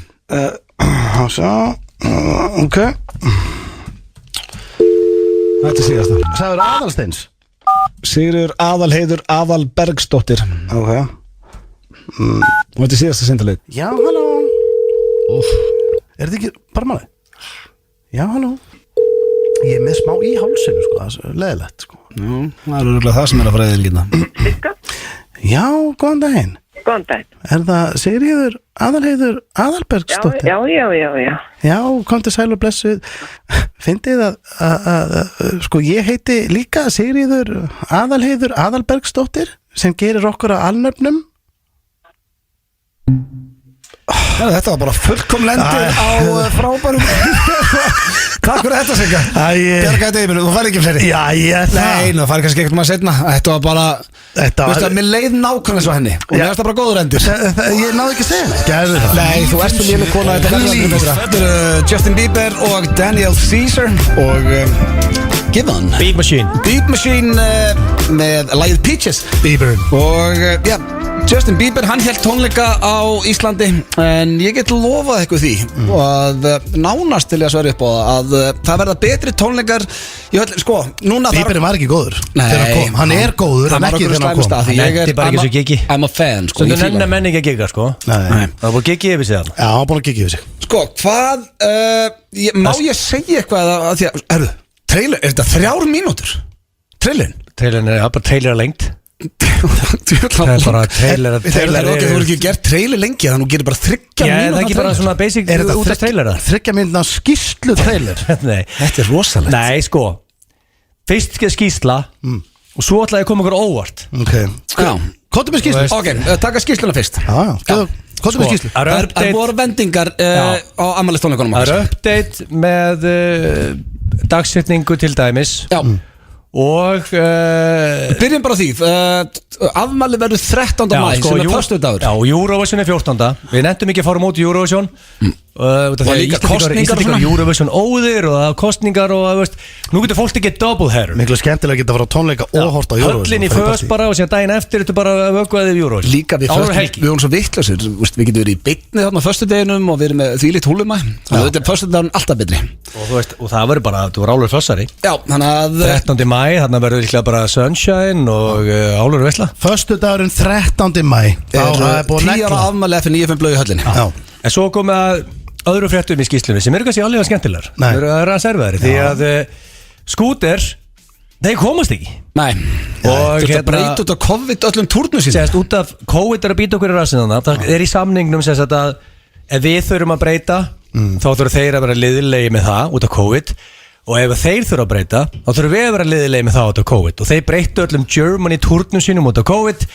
Ok. Þetta er síðasta. Sagður Aðalsteins? Sigríður Aðalheiður Aðalbergsdóttir. Ok. Og þetta er síðasta síntalið. Já, halló. Er þetta ekki bara máli? Já, halló. Ég er með smá í hálsinu, sko, það er leðilegt, sko. Já, það er örugglega það sem er að fara eðilgina. Já, góðan daginn. Góðan daginn. Er það Sigríður Aðalheiður Aðalbergsdóttir? Já. Já, kom til sæl og blessuð. Fyndið að sko, ég heiti líka Sigríður Aðalheiður Aðalbergsdóttir sem gerir okkur að alnöfnum. Þetta var bara fullkomlendir á frábærum. Takk fyrir þetta, Sigga. Bjargaði deiminu, þú fær ekki fleiri. Nei, það fær kannski ekkert maður setna. Þetta var bara, þú veist að mér leið nákvæmlega svo henni og mér finnst það bara góður endur. Ég náði ekki að segja það. Gerðu það. Nei, þú ert svo léleg kona, þetta verður aldrei betra. Þetta eru Justin Bieber og Daniel Caesar og Given Beat Machine með lagið Peaches Bieber. og já, Justin Bieber, hann hélt tónleika á Íslandi en ég get lofað eitthvað því og að nánast til að sverja upp á að það verða betri tónleikar sko, núna Bieber var ekki góður Nei, þegar hann kom. Hann er góður en ekki þegar hann kom. Hann nefndi bara ekki svo giggi. I'm a fan, sko. Svo þú nefnir menn ekki að gigga, sko. Nei. Það var búin giggi yfir sig hann. Já, hann búin að gigga yfir sig. Sko, hvað má ég segja eitthvað að því að, trailer, er þetta 3 mínútur? Trailerin? Trailerin er bara trailer lengt. Það er bara trailer. Þú hefur ekki gert trailer lengi þannig að þú gerir bara 3 mínútur. Já, það er ekki bara svona basic út af trailera. 3 mínútna skýrslu trailer. Nei. Þetta er rosalegt. Nei, sko. Fyrst skýrsla og svo ætlaði að koma okkur óvart. Ok. Já. Kóttu með skýrslu. Ok, taka skýrsluna fyrst. Já. Kóttu með skýrslu. Það voru vendingar á afmælistónleikunum. Það er update með dagsetningu til dæmis. Já. Og byrjum bara á því afmæli verður 13. maí sem er föstudagur. Já, Eurovision er 14. Við nefndum ekki að fara móti Eurovision Og líka kosningar og svona. Eurovision óðir og það er kosningar og veist, nú getur fólk ekki double header. Miklu skemmtilega að geta að fara á tónleika og horta á Eurovision. Höllin í föst bara og síðan daginn eftir þetta bara vökuðið í Eurovision. Líka við vorum svo vittlausir. Við getum verið í beinni þarna föstudeginum og við erum með þvílíkt húlumæ. Þannig að þetta er föstudagurinn alltaf betri. Og það verður bara, þú er álur fössari. Já, þannig að 13. maí, þarna verður líklega bara sunshine og álur veisla. Föstudagurinn 13. maí. Það er búin 10 ára afmæli eftir 9.5 blöð í höllinni. En svo komið að öðru fréttum í skýrslunni sem eru kannski alveg skemmtilegar. Það eru að servaðri því að skúter, þeir komast ekki. Nei, og þetta breyt út af COVID öllum túrnum sín. Sérst, út af COVID er að býta okkur í rassinna. Það er í samningnum sérst að ef við þurfum að breyta þá þurfum þeir að vera liðilegi með það út af COVID og ef þeir þurfum að breyta þá þurfum við að vera liðilegi með það út af COVID og þeir breyttu öllum Germany túrnum sínum út af COVID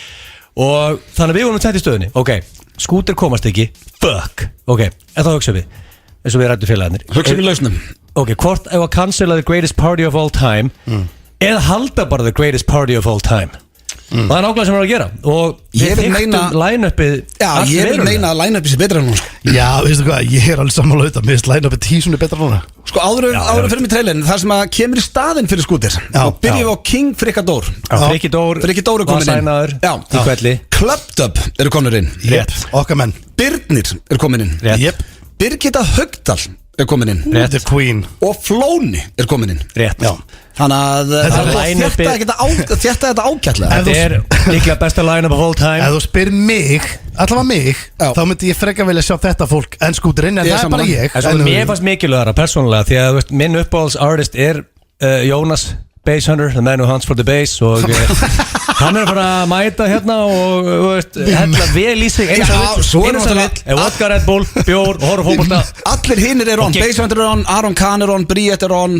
og þannig að við vorum tætt í stöðunni. Ok, skúter komast ekki. Fuck. Ok, en þá hugsa við eins og við rættum félagarnir. Hugsa við lausnum. Ok, hvort ef að cancela the greatest party of all time eða halda bara the greatest party of all time. Það er nákvæmlega sem við erum að gera og ég vil meina line-upið. Já, ég vil meina að line-upið sé betra núna. Já, veistu hvað, ég er alveg sammála auðvitað. Mér finnst line-upið 10 betra núna. Sko áður fyrir mig trailerin, það sem að kemur í staðinn fyrir skúter og byrjum við á King Frikadór. Frikadór er komin inn. Já, í kvelli. Clubbed Up eru komin inn. Rétt. Okkar menn. Birnir eru komin inn. Rétt. Birgitta Haugdal er komin inn The Queen og Flóni er komin inn. Rétt. Já. Þannig að line-upið- þjætta þetta ágætlega. Þetta er líklega besta line-up of all time. Ef þú spyr mig, allavega mig Já. þá myndi ég freka vilja sjá þetta fólk en skúturinn, en Ég það er bara sammála. ég En svo mér fannst mikilvægara persónulega því að þú veist, minn uppáhalds artist er Jónas Bass Hunter, the man who hunts for the bass og hann er að fara að mæta hérna og þú veist, hella vel í sig eins Já, og svo er vill, náttúrulega- vodka, Red Bull, bjór og horf fótbolta. Allir hinnir er on, Ok. Basehunter er on, Aron Kahn er on, Bríett er on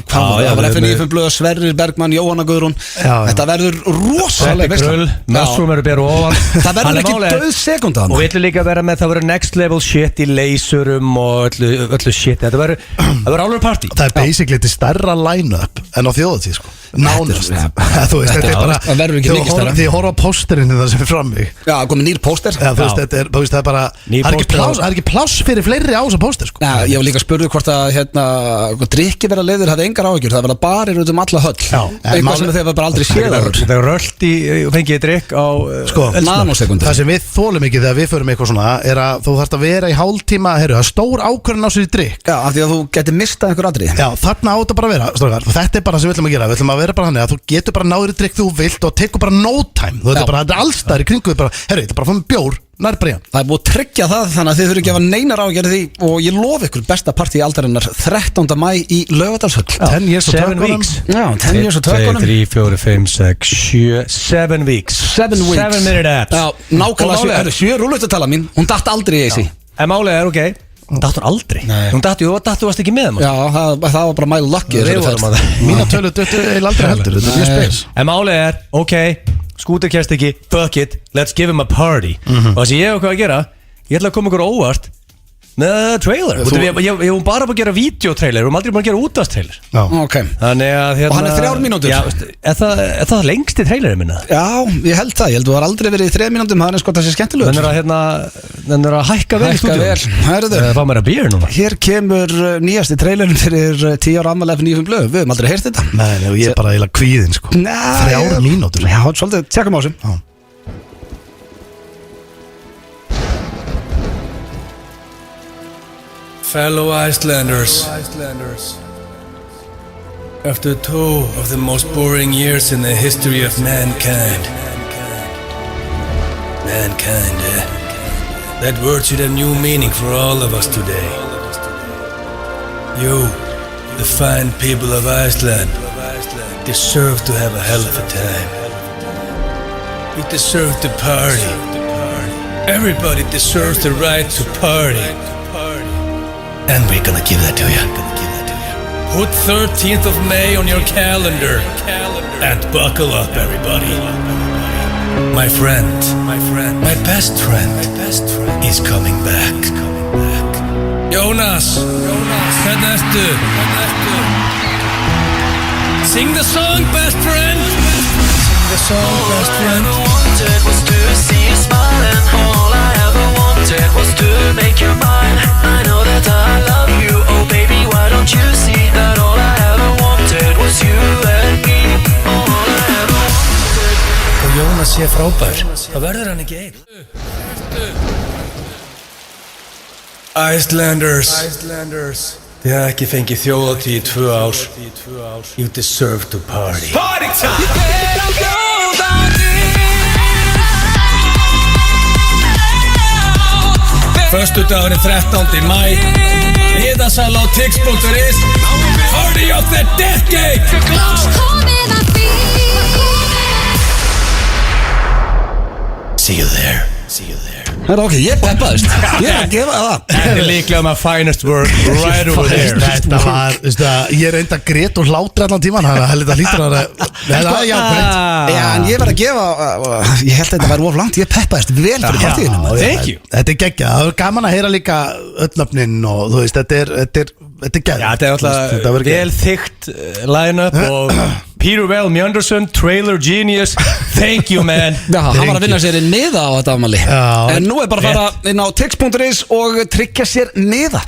það var FNÍ blöð, Sverrir Bergmann, Jóhanna Guðrún. Já. Þetta verður rosalega Sveppi veisla. Krull, Mushroom eru beru ofan. Það verður Hann er ekki málið- döð sekúnda Og við ætlum líka að vera með, það verður next level shit í leysurum og öllu shit. Það verður alveg party. Það er basically til stærra line-up en á þjóðatíð sko. Nánast Þetta Þú veist, þetta er bara það verður ekki mikið stærra. Því ég horfa á pósterinn það sem er frammi Já, komið nýr póster. Þú veist, þetta er, þú veist, það er bara Nýr Það er ekki póster pláss- það er ekki pláss fyrir fleiri á þessa póster sko. Já, ég var líka að spurðu hvort að drikki vera leiður hafði engar áhyggjur. Það verða barir út alla höll. Eitthvað sem þeir bara aldrei séðar. Það er rölt í fengið drikk á Sko, Nanosekundur. það sem við þólum ekki þegar við förum eitthvað svona er að þú þarfst að vera í hálftíma það er stór ákvörðin á sér í drikk Já, af því að þú getur mistað einhver aðri. Já, þarna á þetta bara að vera, strákar. Þetta er bara sem við ætlum að gera. Við ætlum að vera bara þannig að þú getur bara náður í drikk þú vilt og tekur bara no time. Þú veit bara, þetta er allstæðir í kringu bara, herru, þetta er bara að fá með bjór, nær bara í hann. Það er búið að tryggja það, þannig að þið þurfum ekki að hafa neinar ágjörði því og ég lofi ykkur besta partí í aldarinnar 13. mæ í Laugardalshöll. 10 years of 7 tökunum. weeks. Já, 10 years of tökunum. 2, 3, 4, 5, 6, 7 7 weeks 7 weeks. 7 minute apps. Já, nákvæmlega 7 rúlutatala mín, hún datt aldrei í þessi. En málið er ok, hún datt hún aldrei. Hún datt, jú, þú varst ekki með maður. Já, það var bara my lucky Við þessari vorum ferð. að það. Mína tölu döttu eil aldrei heldur. Þetta er mjög spes. En málið er, ok, skúter kæst ekki, fuck it, let's give him a party. Og það sem ég hef hvað að gera, ég ætla að koma ykkur á óvart með trailer. Ég hef bara búin að gera videotrailer, við erum aldrei búin að gera útvarstrailer. Ok. Þannig að hérna, Og hann er 3 mínútur. Já, er það lengsti trailerið minna? Já, ég held það, ég held þú har aldrei verið í 3 mínútum, það er eins gott að það sé skemmtilegur. Þannig að hækka vel í Hækka stúdíu. vel, hærðu. Fá mér að býra núna. Hér kemur nýjasti trailerin fyrir 10 ára afmæli FNÍ blöð, við höfum aldrei heyrt þetta. Nei, ég er bara eiginlega kvíðin sko. 3 mínútur. Já, svolítið, tjekkum á þessum. Fellow Icelanders, after 2 of the most boring years in the history of mankind. Mankind, eh? That word should have new meaning for all of us today. You, the fine people of Iceland, deserve to have a hell of a time. You deserve to party. Everybody deserves the right to party. And we're gonna give that to you. Put 13th of May on your calendar. And buckle up, everybody. My friend, my best friend is coming back. Jonas, hvernig ertu? Sing the song, best friend. Sing the song, best friend. All I ever wanted was to see you smiling. All I ever wanted was to make you mine. I know that I love you, oh baby, why don't you see that all I ever wanted was you and me. All I ever wanted. Og Jónas sé frábær, þá verður hann ekki einn. Icelanders, þið hafa ekki fengið þjóðatíð í 2 ár. You deserve to party. Party time! Föstudagurinn 13. mæ, miðasala á tix.is. Party of the decade! See you there. Það er ok, ég peppaðist. Ég er að gefa það. Þetta er líklega my finest work right over there. Þetta var, veistu það, ég reynda að grét og hlátri allan tíman. Þetta lítur að þetta er jákvæmt. Já, en ég verð að gefa, ég held að þetta væri of langt, ég peppaðist vel fyrir partíinu. Thank you. Þetta er geggjað, það er gaman að heyra líka öll nöfnin og þú veist, þetta er geggjað. Já, þetta er alltaf vel þykkt line-up og Peter Well Mjöndersson, Trailer Genius. Thank you, man. Já, hann var að vinna sér inn miða á þetta afmæli. En nú er bara að fara inn á tix.is og tryggja sér miða.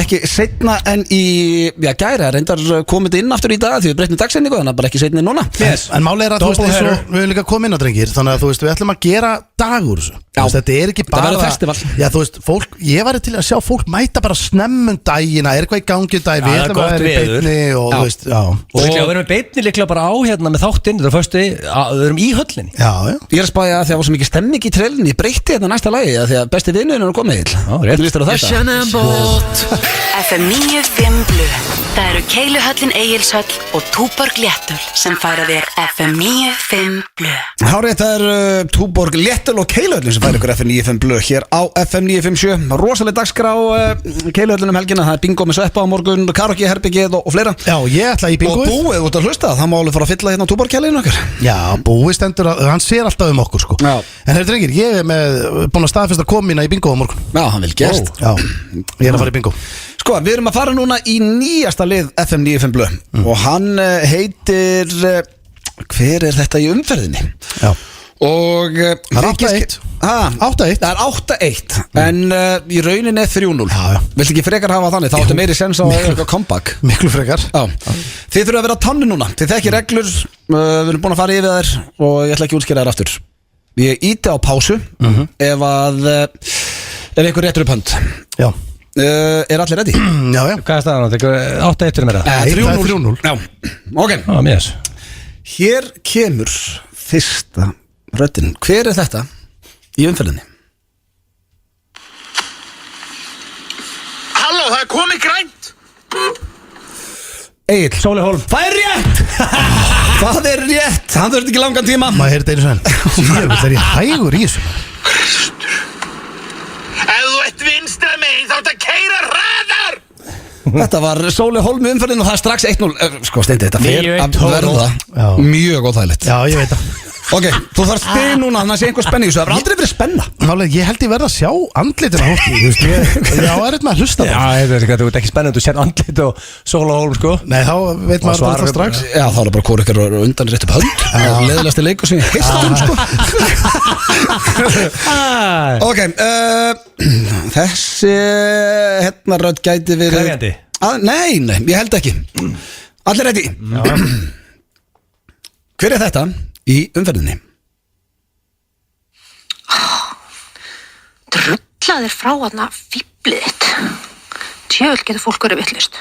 Ekki seinna en í, gæra reyndar komið inn aftur í dag því við breyttum dagsendingu, þannig að bara ekki seinna núna. En máli að þú veist eins og við höfum líka komið inn á drengir, þannig að þú veist við ætlum að gera dagur þessu. Þetta er ekki bara, þetta verður festival. Já, þú veist, fólk, ég væri til að sjá fólk mæta bara snemmum dagina, er eitthvað í gangi dag, við ætlum að vera í beinni og þú veist, og við erum með beinni líklega bara á hérna með þáttinn, það er fyrstu, við erum í höllinni. Ég er að spæja að það var svo mikið stemming í trailinni, ég breytti þetta næsta lagi því að besti vinnuðin er komið FM 95 Blu. Það eru Keiluhöllin Egilshöll og Túborg Léttöl sem færa þér FM 95 Blu. Hárið, það er Túborg Léttöl og Keiluhöllin sem færa ykkur FM 95 Blu hér á FM 957. Rosaleg dagskrá Keiluhöllin helgina, það er bingo með sveppa á morgun, karaoke, herbyggið og fleira. Já, ég ætla í bingo. Og búið út að hlusta, það má alveg fara að fylla hérna á Túborg-kælinu okkar. Já, búið stendur, hann sér alltaf okkur sko. Já. En þeir drengir, ég er búin að staðfesta að koma mína í bingo á morgun. Já, hann vil gerst. Já, ég að fara í bingo. Sko, við erum að fara núna í nýjasta lið FM 95 Blu og hann heitir hver er þetta í umferðinni? Já. Og það er 8-1. 8-1. Það er 8-1 en í rauninni er 3-0. Já. Viltu ekki frekar hafa þannig? Þá áttu meiri sens á eitthvað comeback. Miklu frekar. Já. Þið þurfa að vera á tannu núna. Þið þekki reglur, við erum búin að fara yfir þær og ég ætla ekki að útskýra þær aftur. Ég íti á pásu ef einhver réttur upp hönd. Já. Er allir ready? Já, já. Hvað er staðan? 8-1 meira? 3-0. Já, ok. Mér. Hér kemur fyrsta röddin. Hver er þetta í umferðinni? Halló, það er komið grænt. Egill Sóli Hólm. Það er rétt! Það er rétt, hann þurfti ekki langan tíma. Maður heyrði einu sann. Ég er hægur í þessu. Kristur. Ef þú ert vinstra megin þá ert að keyra hraðar. Þetta var Sóli Hólm í umferðin og það er strax 1-0. Sko Steindi, þetta fer 9-1 að verða mjög óþægilegt. Já, ég veit það. Ok, þú þarf stið núna, þannig að sé einhver spenni í þessu. Það hefur aldrei verið spenna. Nálega, ég held ég verða að sjá andlitin á hótti. Þú veist, já, er þetta maður að hlusta Já, þú ert ekki spennandi, þú sér andlit og Sóli Hólm, sko. Nei, þá veit maður það strax. Já, þá er bara hvort ykkur undan rétt upp hönd. Leðilegasti leikur sem ég heist sko. Ok, þessi hérna rödd gæti verið Krefjandi? Nei, ég held ekki. Allir ready? Hver er þetta í umferðinni? Drullaðir frá hana fíblið þitt. Tjöfull getur fólk verið vitlaust.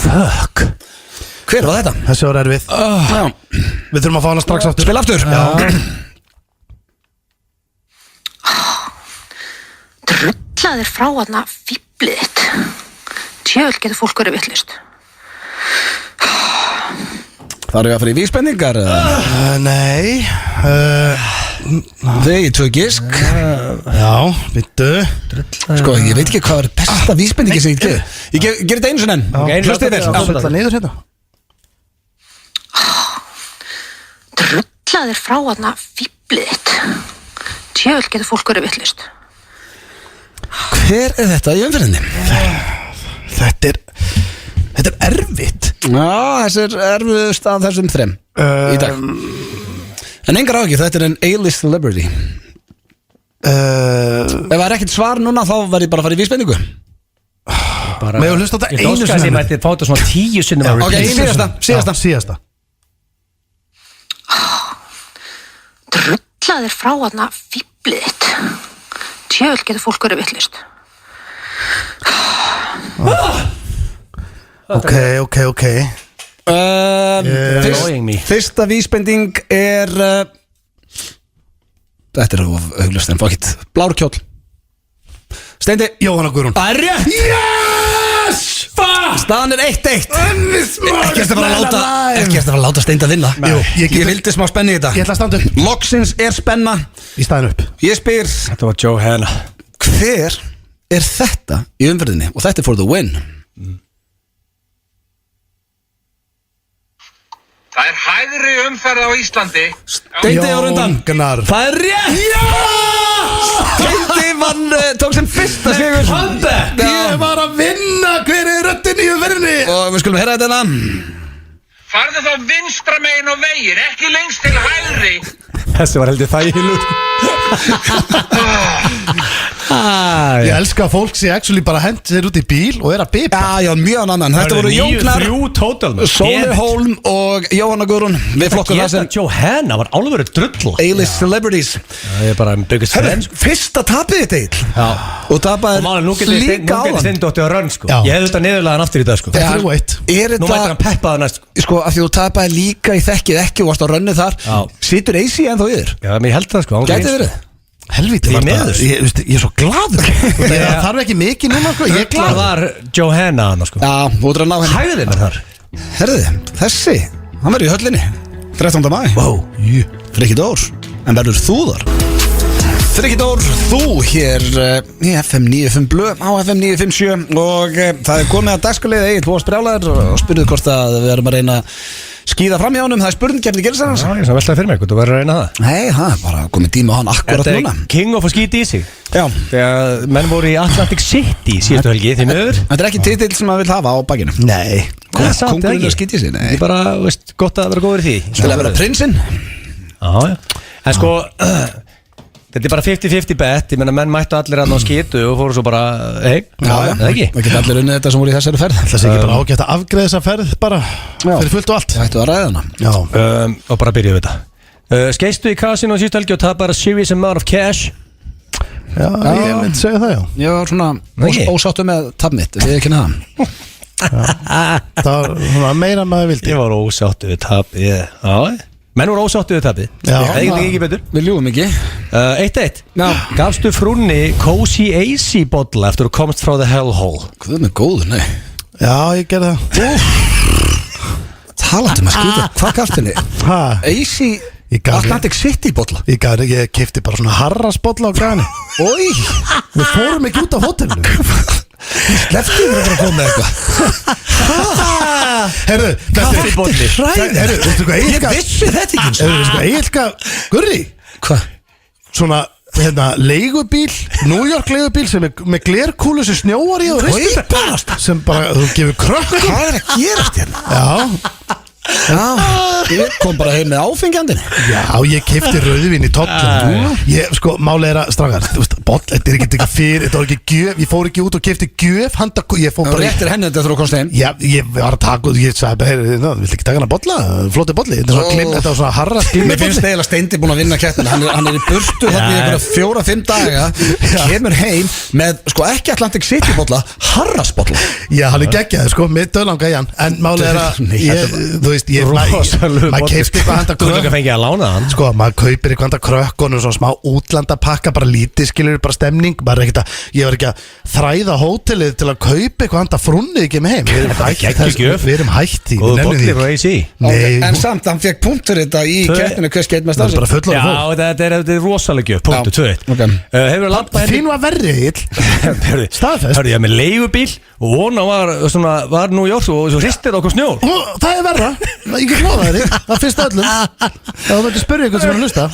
Fuck. Hver var þetta? Þessi var erfið. Við þurfum að fá hana strax aftur. Spil aftur. Drullaðir frá hana fíblið þitt. Tjöfull getur fólk verið vitlaust. Það eru að fara í vísbendingar? Nei. Þegi tvö gisk. Já, byttu. Sko, ég veit ekki hvað er besta vísbendingi sem ég gerir. Ég ger þetta einu sinni enn. Hlustið þér. Þetta niður hérna. Drullaðir frá hana fíblið þitt. Tjöfull getur fólk verið vitlaust. Hver er þetta í umferðinni? Þetta er erfitt. Já, þessi er erfiðust af þessum þrem í dag. En engar áhyggjur, þetta er en A-list celebrity. Ef það er ekkert svar núna, þá verð ég bara að fara í vísbendingu. Með að hlusta á þetta einu sinni. Ég þóskast ég mætti fáta svona 10 sinnum. Ok, síðasta. Drullaðir frá hana fíblið þitt. Tjöfull getur fólk verið vitlaust. Ok. Fyrsta vísbending er þetta er augljóst en fuck it. Blár kjóll. Steindi. Jóhanna Guðrún. Það er rétt. Yes! Staðan er 1-1. Ekki eftir að fara að láta Steindi að vinna. Ég vildi smá spenni í þetta. Ég ætla að standa upp. Loksins er spenna. Í staðin upp. Ég spyr. Þetta var Johanna. Hver er þetta í umferðinni? Og þetta er for the win. Það er hægri umferð á Íslandi. Steindi á rundan. Það er rétt. Steindi vann, tók sem fyrsta sigur. Ég var að vinna. Hver er röddin í umferðinni? Og við skulum heyra þetta. Farðu þá vinstra megin á veginn, ekki lengst til hægri. Þessi var heldur þægilegur sko. Ég elska að fólk sé actually bara hendi sér út í bíl og að bipa. Já, mjög annan. Þetta voru Jóknar, 9-3 total Sóli Hólm og Jóhanna Guðrún. Við flokkum það sem Johanna var alveg drull A-list celebrities. Það er bara biggest fan sko. Fyrsta tapið þitt Egill. Já. Og tapaði líka á hann. Steindotti á rönn sko. Já. Ég hefði þetta niðurlega hann aftur í dag sko. Það er 3-1. Nú mætir hann peppaða næst sko. Sko, af því þú tapaði líka í þekkið ekki og varst á rönni þar. Situr AC ennþá yfir? Já, mér held það sko. Gæti verið? Helvíti Því var miður. það. Ég er svo gladur. Það þarf ekki mikið núna sko. Ég er Það gladur. var Johanna hann sko. Já, þú ert að ná henni. Hægði mér þar. Herði, þessi, hann verður í höllinni 13. maí. Wow. Frikki Dór, en verður þú þar? Frikki Dór, þú hér í FM 95 Blöð á FM 957 og það er komið að dagskalið Egill, þú varst brjálæður og spurðið hvort að við erum að reyna að skýða fram í ánum, það er spurningkeppni Gilsarans. Já, ég sem veltaði fyrir mig, þú verður að reyna það. Nei, það er bara komið tíma á hann akkurat núna. Þetta er king of a skít í sig. Já. Þegar menn voru í Atlantic City síðustu helgi, því miður. Þetta er ekki titill sem maður vil hafa á bakinu. Nei. Kóngurinn er skýt í sig, nei. Ég bara, veist, gott að vera góður í því. Til að vera prinsinn. Já. En sko, þetta er bara 50-50 bet. Ég menna, menn mættu allir að ná skitu og fóru svo bara heim. Já, það ekki. Það geta allir unnið þetta sem voru í þessari ferð. Það sé ekki bara ágætt að afgreða þessa ferð bara fyrir fullt og allt. Það ættu að ræða hana. Já. Og bara byrjuðu þetta. Skeistu í kasinu síðustu helgi og tapar a serious amount of cash. Já, ég myndi segja það, já. Ég var svona ósáttu með tap mitt, við ekki neða. Það var svona meira maður vildi. Ég var ósáttu við tap. Já, menn voru ósáttu við tapið. Já. Það er ekki betur. Við ljúum ekki. 1-1. Gafstu frúnni Cozy AC bolla eftir að komst frá the hellhole? Hvað er með góður, nei. Já, ég gerði það. Talandum að skýta, hvað gafst henni? AC Atlantic City bolla. Ég kefti bara svona harrasbolla á græni. Ói, við fórum ekki út af hotellinu. Slepptið mér að koma með eitthvað. Herru, kaffibolli. Herru, veistu hvað Ég vissi þetta ekki eins og. Veistu hvað Egilka Gurri? Hvað? Svona, leigubíl, New York leigubíl sem er með glerkúlu sem snjóar í og ristur. Sem bara, þú gefur krökkum. Hvað er að gerast hérna? Já. Ég kom bara heim með áfengjandinn. Já, ég kefti rauðvín í tollum. Ég, sko, máli er að strákar, þú veist, þetta er ekki fyrir, þetta var ekki gjöf. Ég fór ekki út og kefti gjöf handa, ég fór bara. Þú réttir henni þetta þegar þú komst heim. Já, ég var að taka út, ég sagði bara, heyrðu, þú vilt ekki taka hana bolla, flóti bolli. Þetta var svona harras glimmi. Mér finnst eiginlega Steindi búin að vinna keppnina. Hann er í burtu þarna í einhverja 4-5 daga. Kemur heim með, sko, ekki Atlantic City bolla, harrasbolla. Já, hann er geggjaður, sko, með döðlanga í hann. En máli er að, þú veist, maður keipti eitthvað handa Þú ekki að fengja að lána hann. Sko, maður kaupir eitthvað handa krökkunum, svona smá útlandapakka, bara lítið, skilur, bara stemning. Ég var ekki að þræða hótelið til að kaupa eitthvað handa frunnið ekki með heim. Við erum hætti. Góðu bollir og AC. En samt, hann fekk punktur þetta í keppninu, hver skeitt með stafsinn. Já, þetta er rosalega gjöf, punktur 2. Þín var verri, Egill. Staðfest. Hörðu, ég með leigubíl og vona var New York og svo hristir okkur snjór. Það er verra. Ég get lofa þér, það finnst öllum. Það var að spyrja ykkur sem er að hlusta.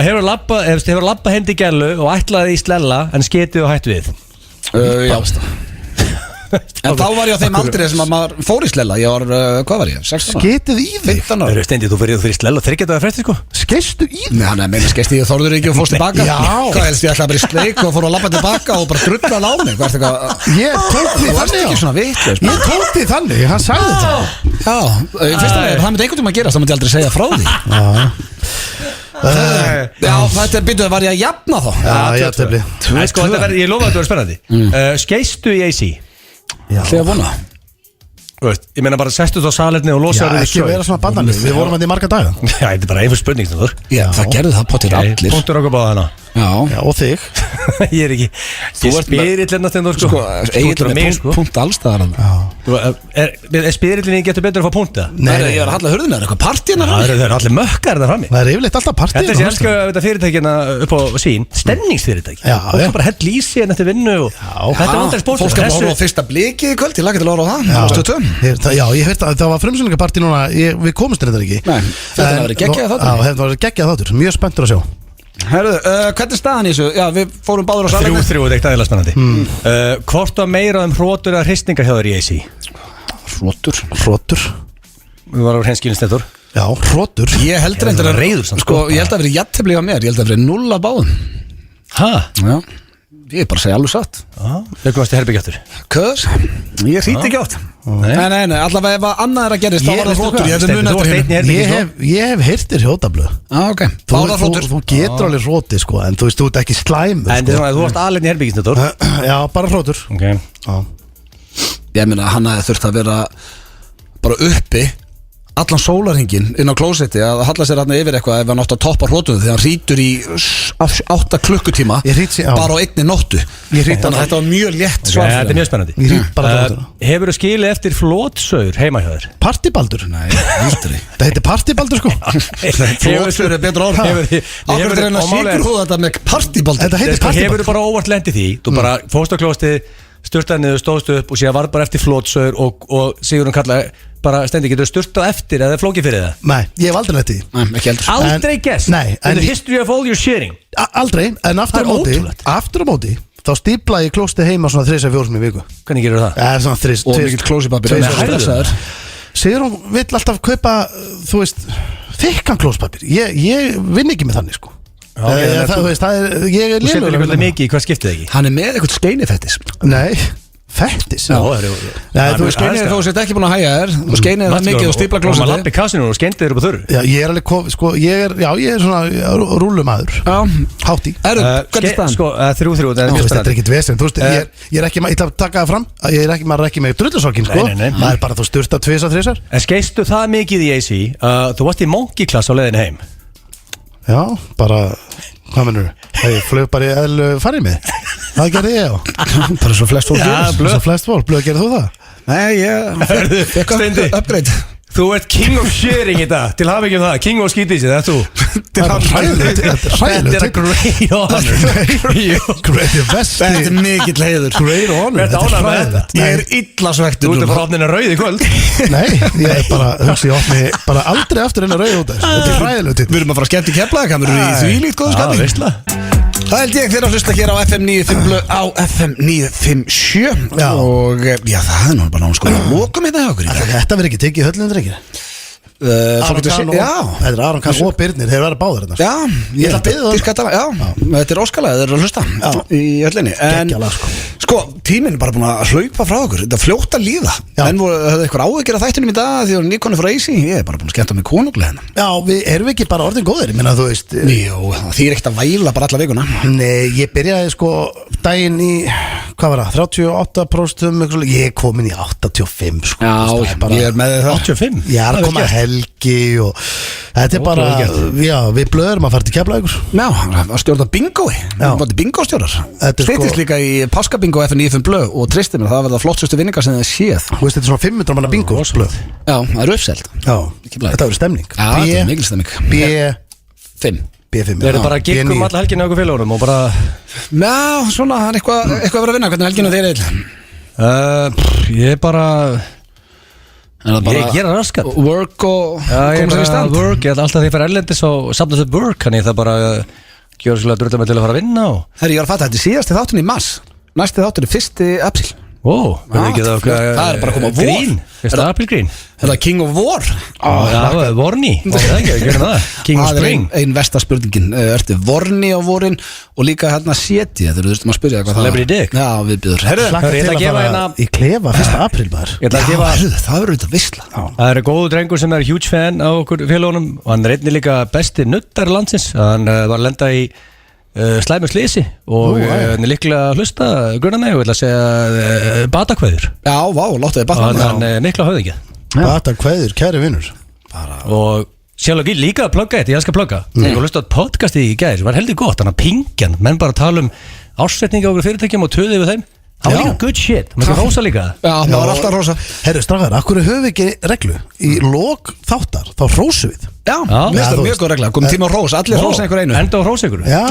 Hefur labba hendi gælu og ætlaði í slella en sketið og hættu við? Já. En þá var ég á þeim aldrei sem að maður fór í slella. Ég var, hvað var ég? 16 ára? Sketið í þig? 15 ára. Steindi, þú fyrir slella 30 daga fresti, sko. Skeistu í þig? Nei, hann er meina skeist í og þorður ekki og fórst tilbaka. Já. Hvað helst, ég ætlaði bara í sleik og fór að labba tilbaka og bara drulla á mig. Hvað er þetta? Ég tók því Þú varst þannig, ekki svona vitlaus. Ég tók því þannig, hann sagði þetta. Já, fyrst að það myndi einhvern tíma að gerast, það myndi aldrei segja frá því. Já, þetta byrjuði, var ég að jafna þá? Já, jafntefli. Sko, ég lofa að þetta var spennandi. Skeistu í AC? Þegar vona. Ég meina bara sestu þú á salerni og losa Já, ekki vera svona bandanir, við vorum að því marga daga. Já, þetta er bara einhver spurning þú. Já, það gerði það pottir allir. Punktur okkur báða hana. Já, og þig. Ég er ekki. Þú ert spyrirlina þegar þú sko. Egil með punkt allstaðar. Er spyrirlinni getur betur að fá punta? Nei, ég var að halla hurðina, er eitthvað partíina frammi? Það er allir mökkar það frammi. Það er yfirleitt alltaf partíina. Þetta er sem elskar þetta fyrirtækina upp á sín, stemningsfyrirtæki. Fólk kan bara hella í sig en eftir vinnu og þetta er vandar spórsum. Fólk kan horfa á fyrsta bliki í kvöld, ég lagði til að horfa á það. Já, ég hef það var frumsýningarpartí núna, við komumst þetta ekki. Nei, þetta var geggjað þáttur. Já, þetta var geggjað þáttur, mjög spenntur að sjá. Herru, hvernig er staðan í þessu? Já, við fórum báður á salinu. 3-3, þetta er aðeinslega spennandi. Hvort var meira hrótur eða hristingar hjá þér í AC? Hrótur. Við varum hreinskilin Já, hrótur Ég held reyndar að reiður samt, Sko, ég held að vera jættefli á mér Ég held að vera 0 að báðum Hæ? Já Ég er bara að segja alveg satt Þegar komast þið herbyggja aftur Cause Ég hrýtti ekki átt Nei, allavega ef annað er að gerist Þá var það hrótur Ég hefði munið eftir hérna Ég hef heyrt þér hrótablu ok Báðar hrótur Þú getur alveg hróti sko En þú veist, þú ert ekki slæmur En þú varst alveg í herbyggja Steindór Já, bara hrótur Ég meina, hann hefði þurft að vera bara uppi allan sólarhingin inn á klósetti að halla sér hann yfir eitthvað ef hann átt að toppa hrótuðu þegar hann rítur í 8 klukkutíma bara á einni nóttu þannig að þetta var mjög létt svar Þetta er mjög spennandi Hefur þú skilið eftir flótsaur heima hjá þér? Partibaldur? Nei, aldrei Það heitir partibaldur sko Flótsaur er betra orð Ákveður að reyna að sigurhúða þetta með partibaldur Þetta heitir partibaldur Hefur þú bara óvart lendið því? Þú bara fórst á klóstið styrtaði niður, stóðst upp og síðan var bara eftir flótsaur og Sigurinn kallaði bara Steindi, getur þú styrtað eftir eða flókið fyrir það? Nei, ég hef aldrei lett í Ekki heldur Aldrei gest? Nei In the history of all your sharing? Aldrei, en aftur á móti þá stípla ég klóstið heima svona 3-4 sinni í viku Hvernig gerur það? Svona 3 Og mikill klósipapir Sigrún vill alltaf kaupa, þú veist, þykkan klóspapir Ég vinn ekki með þannig sko Það er, ég er Þú setur eitthvað mikið, hvað skiptið ekki? Hann er með eitthvað skeinifettis Nei, fettis Þú skeinir þó sér ekki búin að hæja þér Þú skeinir það mikið og stípla klósið Og maður lappi kassinu og skeindi þér upp á þurru Já, ég er alveg, sko, ég er svona rúlumæður Hátti Hvernig staðan? Sko, 3-3, það er mjög Þetta er ekkit vesen, þú veist, ég er ekki, ég ætla að taka það fram maður er ekki með drullusokkin, sko Það er bara þú styrta 2-3 En skeistu það mikið í AC Þú varst í monkey class á leiðin heim Já, bara, hvað mennur ég flög bara í eðlu farið mig Það gerði ég Bara svo flest fólk gerir Svo flest fólk, blöð, gerði þú það? Nei, ég fekk upgrade Þú ert king of sharing í dag. Til hafa ekki það, king of skítis, það er þú. Þetta er hræðilegt. Þetta er great honor. Þetta er mikill heiður. Great honor. Þetta ánægð með þetta. Ég er illa svektur. Þú ert að fara opnina rauð í kvöld. Nei, ég er bara, hugsi, ég opni bara aldrei aftur enn að rauð út af þessu. Þetta er hræðilegt. Við erum að fara að skemmt í Keflavík, í því lít góðu skapi. Það held ég þeirra að hlusta hér á FM 95 á FM 957 og já, það er nú bara náttúrulega sko að loka með það okkur í dag. Þetta verður ekki tekið í höllinu, drengir. Aron Kahn þetta er Aron Kahn og Birnir, þeir verða báðir hérna. Já, ég ætla að byrja það. Já, þetta er óskalega, þeir eru að hlusta í höllinni. En sko, tíminn er bara búin að hlaupa frá okkur. Þetta er fljótt að líða. En höfðu eitthvað áhyggjur af þættinum í dag því að nýkonu frá AC. Ég er bara búin að skemmta mig konunglega hérna. Já, erum við ekki bara orðin góðir? Ég meina, þú veist. Jú, það þýr ekkert að væla bara alla vikuna. Nei, ég byrjaði sko daginn í, hvað var það, 38%, ég kom inn í 85 sko. Já, ég er með það. 85? Ég er að koma helgi og þetta er bara, já, við blöðum að fara til Keflavíkur. Já, að stjórna bingói. Það var bingóstjórar. Steytist líka í páskabingó FN95 blöð og tristir mér, það var það flottsustu vinningar sem það séð. Þú veist, þetta er svona 500 manna bingó blöð. Já, það er uppselt. Já, þetta verður stemning. Já, þetta er mikil stemning. B5 Við erum bara að giggum alla helginu á okkur félagunum og bara já, svona, það er eitthvað að vera að vinna. Hvernig helginu þeir er? Ég er bara Ég gera raskat work og koma sér í stand. Work, ég ætla alltaf því að fara erlendis og safna þessu work, þannig það bara gjör svolítið að drulda mig til að fara að vinna Herri, ég var að fatta, þetta er síðasti þátturinn í mars. Næsti þátturinn er 1. apríl. Það er bara að koma vor. Grín, 1. apríl grín. Það er King of War. Já, Vorni. King of Spring. Ein versta spurningin. Ertu Vorni á vorin og líka hérna Seti. Þú þurftum að spyrja hvað það var. Celebrity Dick. Já, við byrður. Herru, ég ætla að gefa hérna í klefa 1. apríl bara. Það verður þetta vissla. Það er góðu drengur sem er huge fan á okkur félagunum og hann er einnig líka besti nuddar landsins. Hann var að lenda í slæmu slísi og hann er líklega að hlusta grunna mig og vil að segja batakveður. Já, vá, láttu þið batna. Hann er mikla höfðingja. Batakveður, kæri vinnur. Og sjálf líka að plugga þetta, ég elskar að plugga. Ég var að hlusta á podcasti í gær, það var heldur gott, hann að pingjan, menn bara tala ásetninga á okkur fyrirtækjum og töði við þeim. Það var líka good shit, maður skal rosa líka. Já, það var alltaf rosa. Herru, strafgar, akkur höfum við ekki reglu? Í lok þáttar, þá rósum við. Já, mér finnst það mjög góð regla, komum tíma á rós, allir rósa einhver einu. Enda á rós einhver. Já,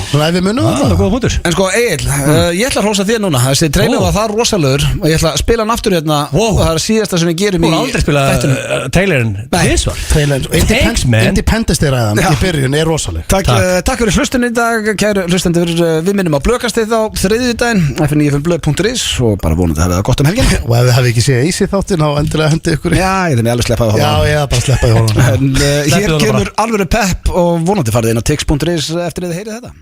svona ef við munum það er góða punktur. En sko Egil, ég ætla að rósa þér núna, þessi trailer var það rosalögur og ég ætla að spila hann aftur hérna og það er síðasta sem við gerum í Þú aldrei spila trailerinn tvisvar. Independence Day ræðan í byrjun er rosaleg. Takk fyrir hlustun í dag, kæru hlustendur, við minnum á blökastið á þriðjudaginn, f95blöð.is og bara vonandi að það gott helgin. Og ef þið hafi ekki séð Easy þáttinn á endilega hendi ykkur. Já, ég þenni alveg sleppaði að horfa. Já, ég bara sleppaði að horfa. Hér kemur alvöru pepp og vonandi farið inn á tix.is eftir að þið heyrið þetta.